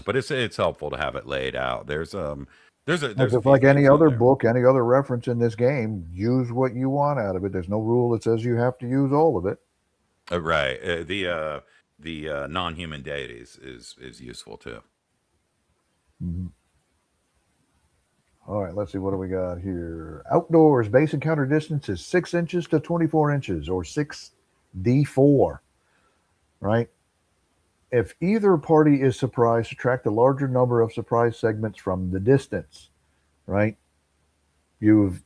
But it's helpful to have it laid out. There's a Just few like any things in other there. book, any other reference in this game, use what you want out of it. There's no rule that says you have to use all of it. Right. The non-human deities is useful too. Mhm. All right, let's see. What do we got here? Outdoors, base encounter distance is 6 inches to 24 inches, or 6d4, right? If either party is surprised, subtract the larger number of surprise segments from the distance, right? You've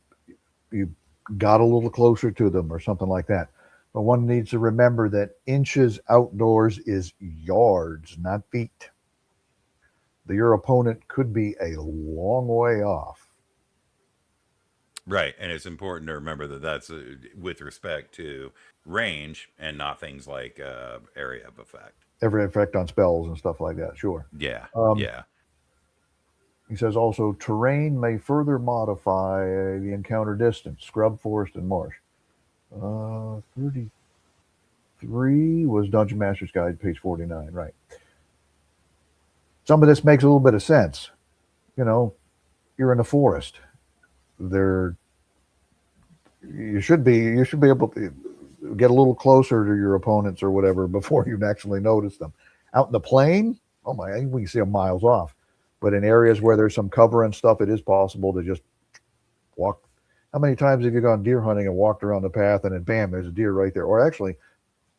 you got a little closer to them or something like that. But one needs to remember that inches outdoors is yards, not feet. Your opponent could be a long way off. Right, and it's important to remember that that's with respect to range and not things like area of effect. Every effect on spells and stuff like that, sure. Yeah, Um, yeah. he says also terrain may further modify the encounter distance, scrub, forest, and marsh. 33 was Dungeon Master's Guide, page 49, right. Some of this makes a little bit of sense. You know, you're in a forest. There, you should be able to get a little closer to your opponents or whatever before you actually notice them. Out in the plain, oh my, we can see them miles off. But in areas where there's some cover and stuff, it is possible to just walk, How many times have you gone deer hunting and walked around the path and then bam, there's a deer right there? Or actually,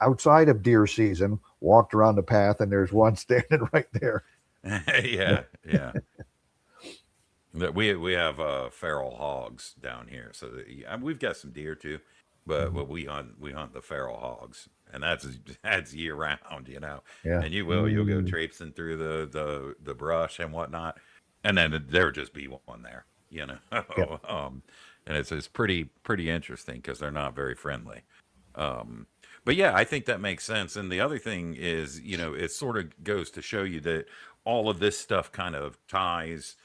outside of deer season, walked around the path and there's one standing right there. Yeah, yeah. That we have feral hogs down here, so yeah, we've got some deer too, but Mhm. what we hunt the feral hogs, and that's year round, Yeah. and you'll go Mm, traipsing through the brush and whatnot, and then there would just be one there. yeah. And it's pretty interesting because they're not very friendly. Um, but yeah, I think that makes sense. And the other thing is, it sort of goes to show you that all of this stuff kind of ties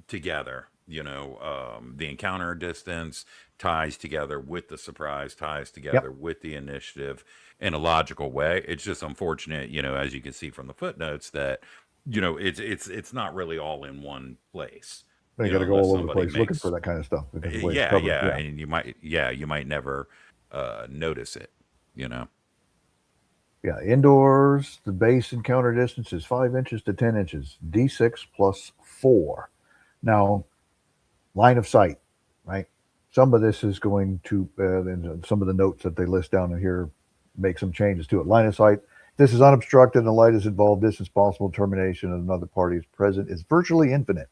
together. The encounter distance ties together with the surprise, ties together Yep. with the initiative in a logical way. It's just unfortunate, as you can see from the footnotes, that it's not really all in one place. They got to go Unless all over the somebody place looking for makes, that kind of stuff because of the way it's yeah, covered. yeah, Yeah. and you might never notice it. You know. Yeah. Indoors, the base encounter distance is 5 inches to 10 inches, D6 plus 4. Now, line of sight, right? Some of this is going to, and some of the notes that they list down in here make some changes to it. Line of sight, this is unobstructed and the light is involved. Distance possible termination and another party is present is virtually infinite.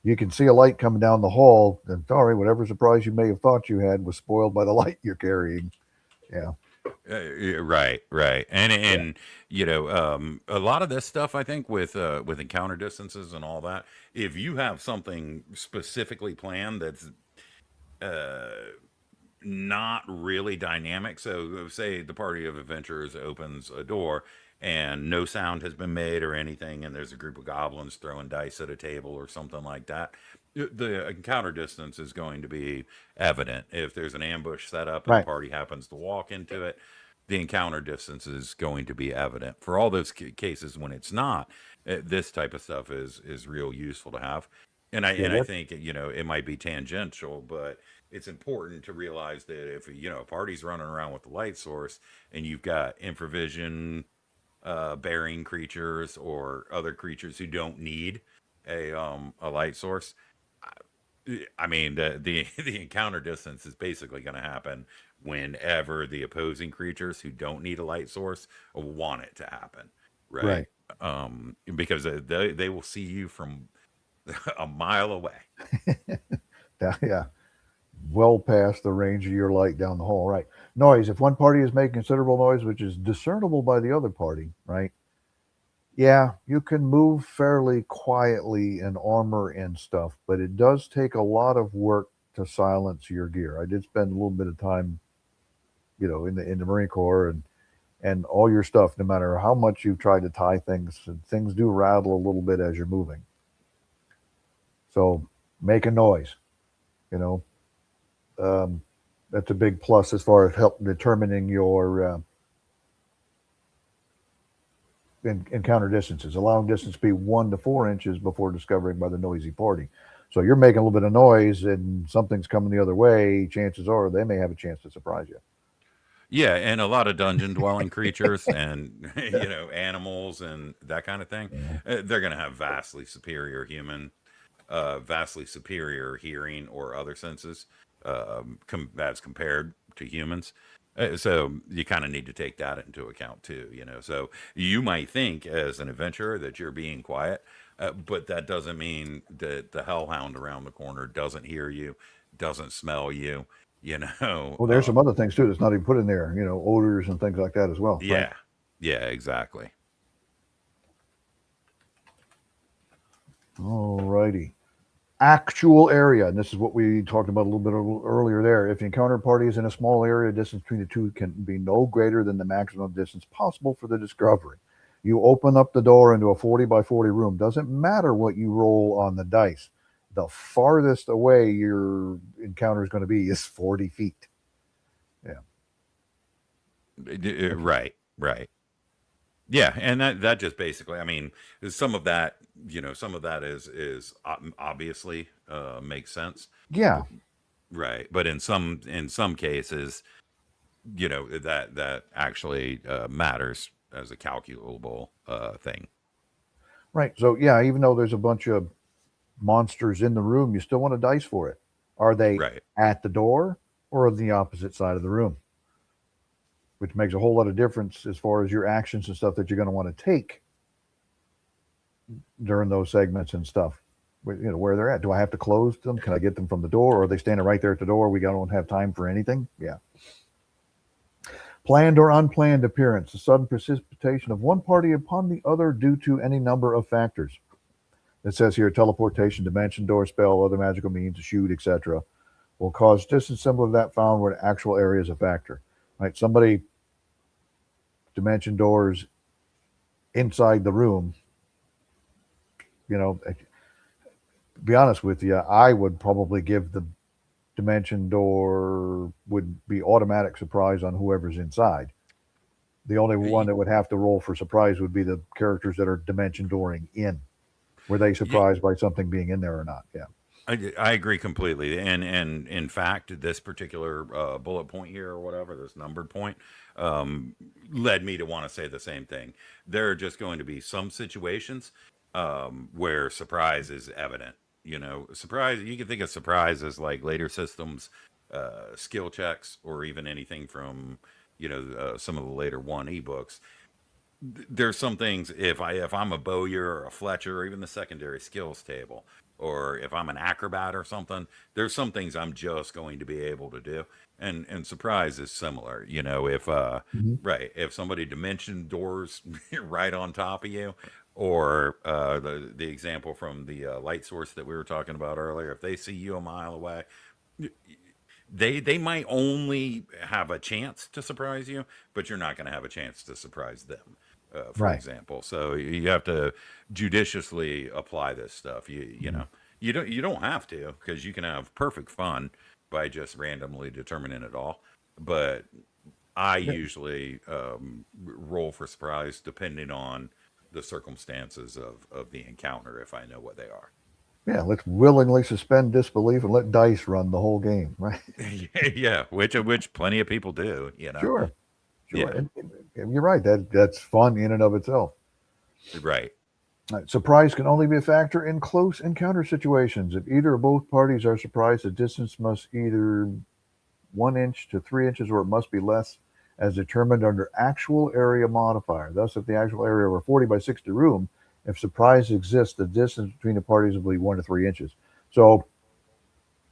You can see a light coming down the hall, and sorry, whatever surprise you may have thought you had was spoiled by the light you're carrying. Yeah, Yeah, right, right, and yeah, and a lot of this stuff, I think, with encounter distances and all that. If you have something specifically planned that's uh, not really dynamic. So, say the party of adventurers opens a door and no sound has been made or anything, and there's a group of goblins throwing dice at a table or something like that. The encounter distance is going to be evident. If there's an ambush set up and the right. party happens to walk into it, the encounter distance is going to be evident. For all those cases when it's not, this type of stuff is real useful to have. And I Yeah, and I that think it might be tangential, but it's important to realize that if a party's running around with the light source and you've got infravision bearing creatures or other creatures who don't need a light source, I mean the the encounter distance is basically going to happen whenever the opposing creatures who don't need a light source want it to happen, right? right. Because they will see you from a mile away. Yeah, well past the range of your light down the hall. Right. Noise. If one party is making considerable noise, which is discernible by the other party, right? Yeah, you can move fairly quietly in armor and stuff, but it does take a lot of work to silence your gear. I did spend a little bit of time, in the Marine Corps, and all your stuff, no matter how much you've tried to tie things do rattle a little bit as you're moving. So make a noise, you know, um, that's a big plus as far as help determining your encounter distances. Allowing distance to be 1 to 4 inches before discovering by the noisy party. So you're making a little bit of noise and something's coming the other way. Chances are they may have a chance to surprise you. Yeah, and a lot of dungeon dwelling creatures and animals and that kind of thing. Yeah. They're going to have vastly superior hearing or other senses as compared to humans. So you kind of need to take that into account too. So you might think as an adventurer that you're being quiet, but that doesn't mean that the hellhound around the corner doesn't hear you, doesn't smell you. You know, Well, there's some other things too that's not even put in there. Odors and things like that as well. Right. yeah, yeah, exactly. All righty. Actual area, and this is what we talked about a little bit earlier there. If the encounter party is in a small area, distance between the two can be no greater than the maximum distance possible for the discovery. You open up the door into a 40 by 40 room. Doesn't matter what you roll on the dice. The farthest away your encounter is going to be is 40 feet. Yeah. If you, Right, right. Yeah, and that just basically, I mean, some of that is obviously makes sense, yeah. right? But in some cases, that actually matters as a calculable thing. Right. So, yeah, even though there's a bunch of monsters in the room, you still want a dice for it. Are they Right. at the door or on the opposite side of the room? Which makes a whole lot of difference as far as your actions and stuff that you're going to want to take during those segments and stuff. Where they're at. Do I have to close them? Can I get them from the door, or are they standing right there at the door? We don't have time for anything. Yeah. Planned or unplanned appearance, the sudden precipitation of one party upon the other due to any number of factors. It says here teleportation, dimension door spell, other magical means to shoot, etc. will cause distance similar to that found where the actual area is a factor. Right? Somebody dimension doors inside the room, you know, to be honest with you, I would probably give the dimension door would be automatic surprise on whoever's inside. The only one Y- that would have to roll for surprise would be the characters that are dimension dooring in. Were they y- surprised by something being in there or not? Yeah. I agree completely, and in fact, this particular bullet point here or whatever, this numbered point, um, led me to want to say the same thing. There are just going to be some situations where surprise is evident. You know, surprise. You can think of surprise as like later systems, skill checks, or even anything from some of the later 1E books. There's some things if I'm a bowyer or a fletcher or even the secondary skills table, or if I'm an acrobat or something, there's some things I'm just going to be able to do. And surprise is similar. If Mhm. right, if somebody dimension doors right on top of you, or the example from the light source that we were talking about earlier, if they see you a mile away, they might only have a chance to surprise you, but you're not going to have a chance to surprise them, for Right. example. So you have to judiciously apply this stuff. Mhm. You don't have to, because you can have perfect fun by just randomly determining it all. But I Yeah. usually roll for surprise depending on the circumstances of the encounter, if I know what they are. Yeah. Let's willingly suspend disbelief and let dice run the whole game. Right. Yeah, which plenty of people do. Sure. Sure. Yeah, And you're right. That's fun in and of itself. right. Right. Surprise can only be a factor in close encounter situations. If either or both parties are surprised, the distance must either 1 inch to 3 inches, or it must be less, as determined under actual area modifier. Thus, if the actual area of a 40 by 60 room, if surprise exists, the distance between the parties will be 1 to 3 inches. So,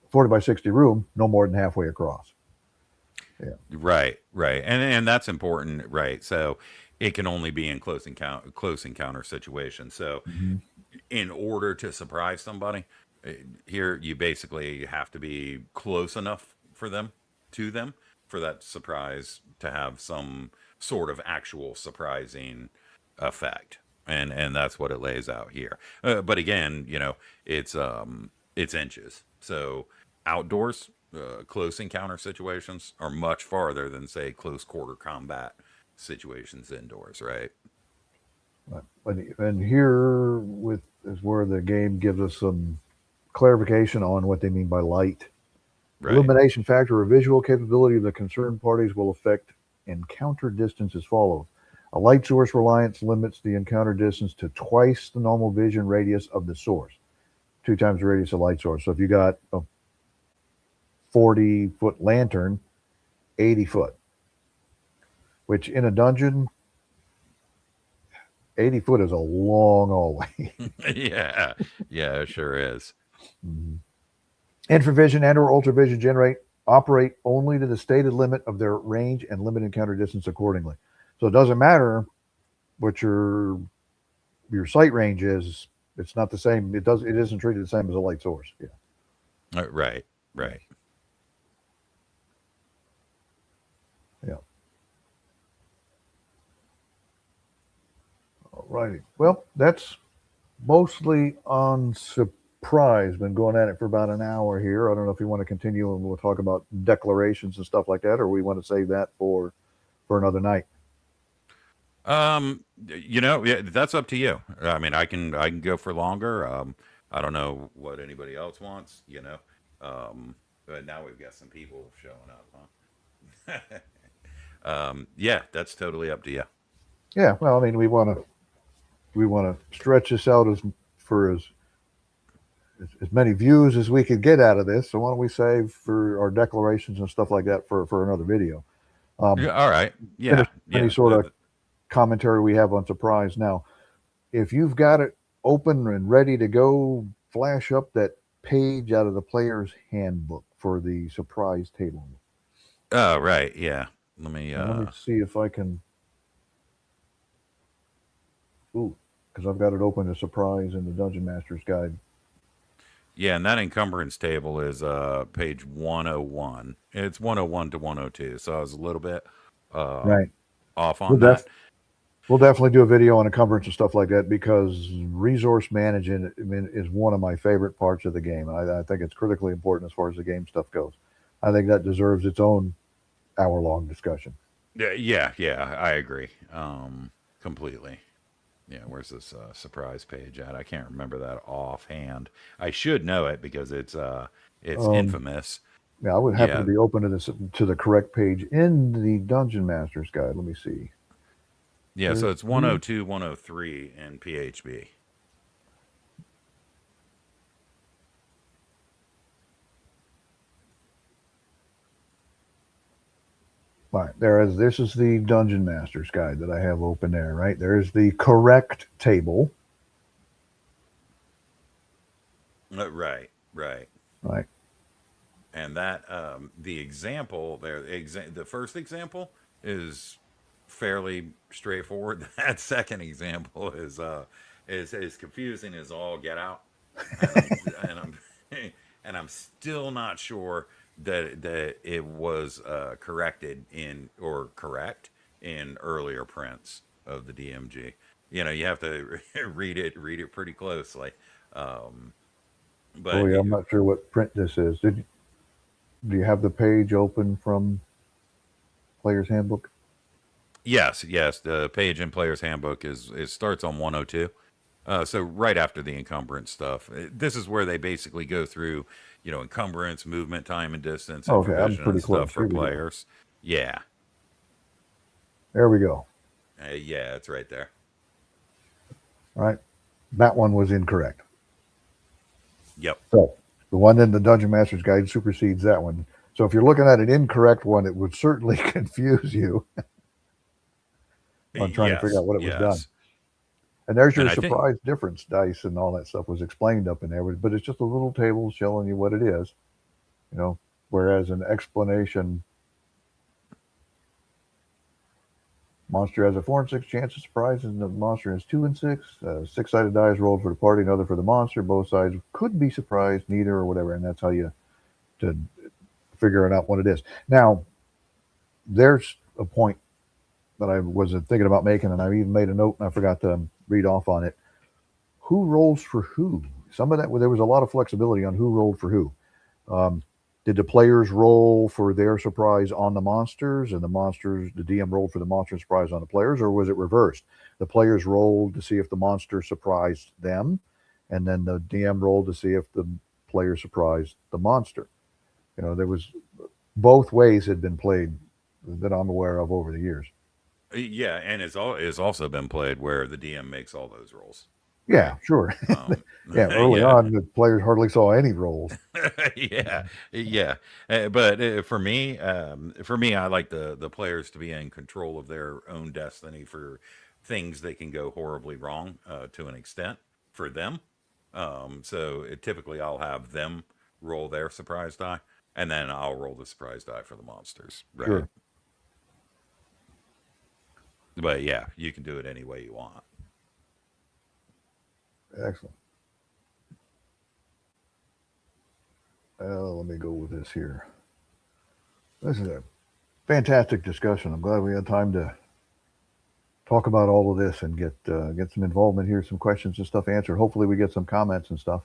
40 by 60 room, no more than halfway across. Yeah. Right, and that's important, right? So it can only be in close encounter situations. So Hmm. in order to surprise somebody, uh, here you basically have to be close enough to them for that surprise to have some sort of actual surprising effect. And that's what it lays out here. But again, it's inches. So outdoors, close encounter situations are much farther than, say, close quarter combat situations indoors, right? And here with is where the game gives us some clarification on what they mean by light. Right. Illumination factor or visual capability of the concerned parties will affect encounter distance as follows. A light source reliance limits the encounter distance to twice the normal vision radius of the source, 2 times the radius of light source. So if you got a 40-foot lantern, 80 foot, which in a dungeon, 80 foot is a long hallway. Yeah. Yeah, it sure is. Mhm. Infravision and or ultravision generate operate only to the stated limit of their range and limit encounter distance accordingly. So it doesn't matter what your sight range is. It's not the same. It isn't treated the same as a light source. Yeah. Right. Yeah. Right. Yeah. All righty. Well, that's mostly on surprise. Been going at it for about an hour here. I don't know if you want to continue and we'll talk about declarations and stuff like that, or we want to save that for another night. Yeah, that's up to you. I mean, I can go for longer. I don't know what anybody else wants. But now we've got some people showing up, huh? Yeah, that's totally up to you. Yeah. Well, I mean, we want to stretch this out as for as as many views as we could get out of this. So why don't we save for our declarations and stuff like that for another video? Yeah, Um, all right. Yeah, finish any yeah. sort of commentary we have on surprise. Now, if you've got it open and ready to go, flash up that page out of the player's handbook for the surprise table. Oh, right. Yeah. Let me. And let me see if I can. Ooh, because I've got it open as surprise in the Dungeon Master's Guide. Yeah, and that encumbrance table is page 101. It's 101 to 102. So I was a little bit uh Right. off We'll on def that. we'll definitely do a video on encumbrance and stuff like that because resource managing, I mean, is one of my favorite parts of the game. I think it's critically important as far as the game stuff goes. I think that deserves its own hour-long discussion. Yeah, I agree. Completely. Yeah, where's this surprise page at? I can't remember that offhand. I should know it because it's Um, infamous. yeah, I would happen to Yeah. be open to the correct page in the Dungeon Master's Guide. Let me see. Yeah, Where's so it's 102, 103 in PHB. Right, there is. This is the Dungeon Master's Guide that I have open there. Right, there's the correct table. Right. Right. And that the example there, the first example is fairly straightforward. That second example is confusing as all get out, and I'm and I'm still not sure that it was corrected in or correct in earlier prints of the DMG. You know, you have to read it pretty closely. Um, Oh but yeah, I'm not sure what print this is. Do you have the page open from Player's Handbook? yes, the page in Player's Handbook is it starts on 102. So right after the encumbrance stuff, this is where they basically go through, you know, encumbrance, movement, time and distance, Okay, I'm infravision, and pretty stuff close. for Here we go. players. Yeah, There we go. yeah, it's right there. All right, that one was incorrect. Yep. So the one in the Dungeon Master's Guide supersedes that one. So if you're looking at an incorrect one, it would certainly confuse you on trying to figure out what it was done. Yes, And there's and your I think surprise difference dice and all that stuff was explained up in there, but it's just a little table showing you what it is, you know. Whereas an explanation, monster has a 4 and 6 chance of surprise, and the monster has 2 and 6. Six-sided die is rolled for the party, another for the monster. Both sides could be surprised, neither or whatever, and that's how you to figuring out what it is. Now, there's a point that I was thinking about making, and I even made a note, and I forgot to read off on it. Who rolls for who? Some of that there was a lot of flexibility on who rolled for who. Um, did the players roll for their surprise on the monsters, and the DM rolled for the monster surprise on the players, or was it reversed? The players rolled to see if the monster surprised them, and then the DM rolled to see if the player surprised the monster. You know, there was both ways had been played that I'm aware of over the years. yeah, and it's also been played where the DM makes all those rolls, Yeah, right? sure. Um, Yeah, early yeah, on, the players hardly saw any rolls. yeah, yeah. But for me, I like the players to be in control of their own destiny for things that can go horribly wrong to an extent for them. So typically, I'll have them roll their surprise die, and then I'll roll the surprise die for the monsters, right? Sure. But yeah, you can do it any way you want. Excellent. Let me go with this here. This is a fantastic discussion. I'm glad we had time to talk about all of this and get some involvement here, some questions and stuff answered. Hopefully, we get some comments and stuff.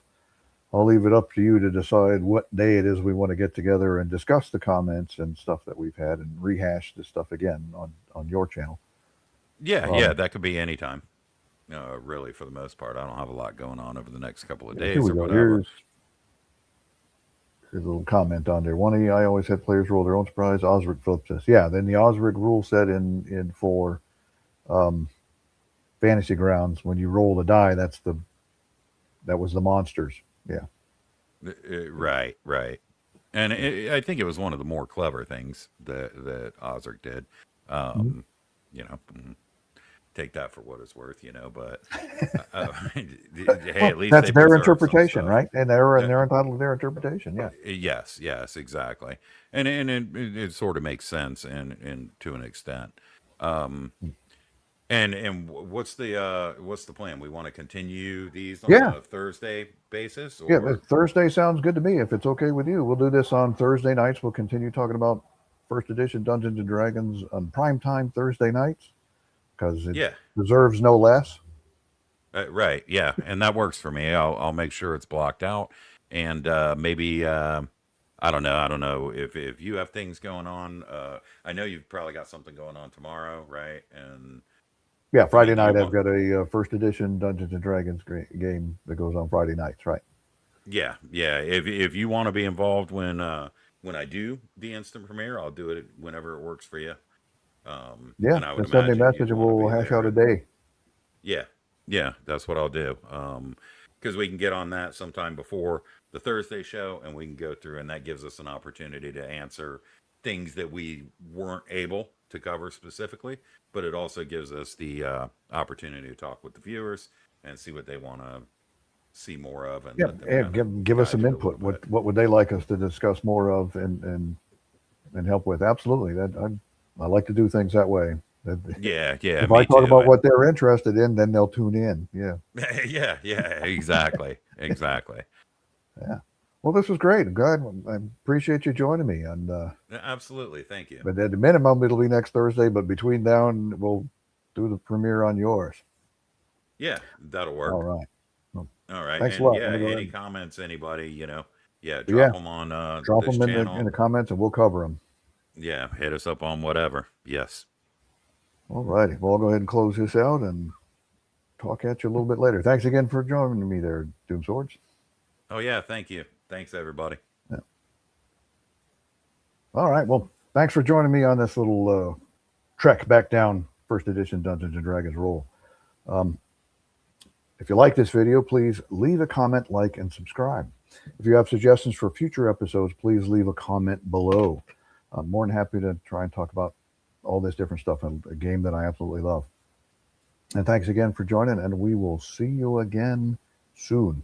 I'll leave it up to you to decide what day it is we want to get together and discuss the comments and stuff that we've had and rehash this stuff again on your channel. Yeah, Um, that could be anytime. Really, for the most part, I don't have a lot going on over the next couple of yeah, here days we or go. whatever. Here's a little comment on there. One of I always had players roll their own surprise. Osric Phillips says, yeah. Then the Osric rule set in for um, fantasy grounds when you roll the die, that was the monsters. Yeah. Right, right. And I think it was one of the more clever things that Ozark did. Mhm. Um, take that for what it's worth, but hey, Well, at least that's they their preserved some interpretation, stuff. right? And they're Uh, entitled to their interpretation. Yeah. yes, yes, exactly, and it sort of makes sense and to an extent. Um, and what's the plan? We want to continue these on Yeah. a Thursday basis, Yeah. or Thursday sounds good to me. If it's okay with you, we'll do this on Thursday nights. We'll continue talking about first edition Dungeons and Dragons on prime time Thursday nights because it yeah, deserves no less. right, yeah, and that works for me. I'll make sure it's blocked out, and maybe I don't know if you have things going on. I know you've probably got something going on tomorrow, right? And Yeah, I mean, Friday do you night I've want? got a first edition Dungeons and Dragons game that goes on Friday nights, right? Yeah, yeah. If you want to be involved when I do the instant premiere, I'll do it whenever it works for you. Yeah, And I would just send me a imagine you'd message and want to we'll be hash out there. a And day. yeah, yeah, that's what I'll do. Because we can get on that sometime before the Thursday show, and we can go through, and that gives us an opportunity to answer things that we weren't able to cover specifically. But it also gives us the opportunity to talk with the viewers and see what they want to see more of, and Yeah, let them and kind of give us guide some it a little input. bit. What would they like us to discuss more of and help with? Absolutely. I like to do things that way. Yeah, yeah, If I me talk too. about what they're interested in, then they'll tune in. Yeah, Yeah, yeah, exactly, exactly. yeah. Well, this was great. Good. I appreciate you joining me. And Absolutely, thank you. but at the minimum, it'll be next Thursday. But between now and we'll do the premiere on yours. Yeah, that'll All work. right. Well, All right, thanks a and lot. yeah, Let me go any ahead. comments, anybody, yeah, But yeah, drop them on drop this them in channel. the comments and we'll cover them. Yeah, hit us up on whatever. Yes. All righty. Well, I'll go ahead and close this out and talk at you a little bit later. Thanks again for joining me there, Doom Swords. Oh yeah, thank you. Thanks everybody. Yeah. All right. Well, thanks for joining me on this little trek back down first edition Dungeons and Dragons roll. Um, if you like this video, please leave a comment, like, and subscribe. If you have suggestions for future episodes, please leave a comment below. I'm more than happy to try and talk about all this different stuff in a game that I absolutely love. And thanks again for joining, and we will see you again soon.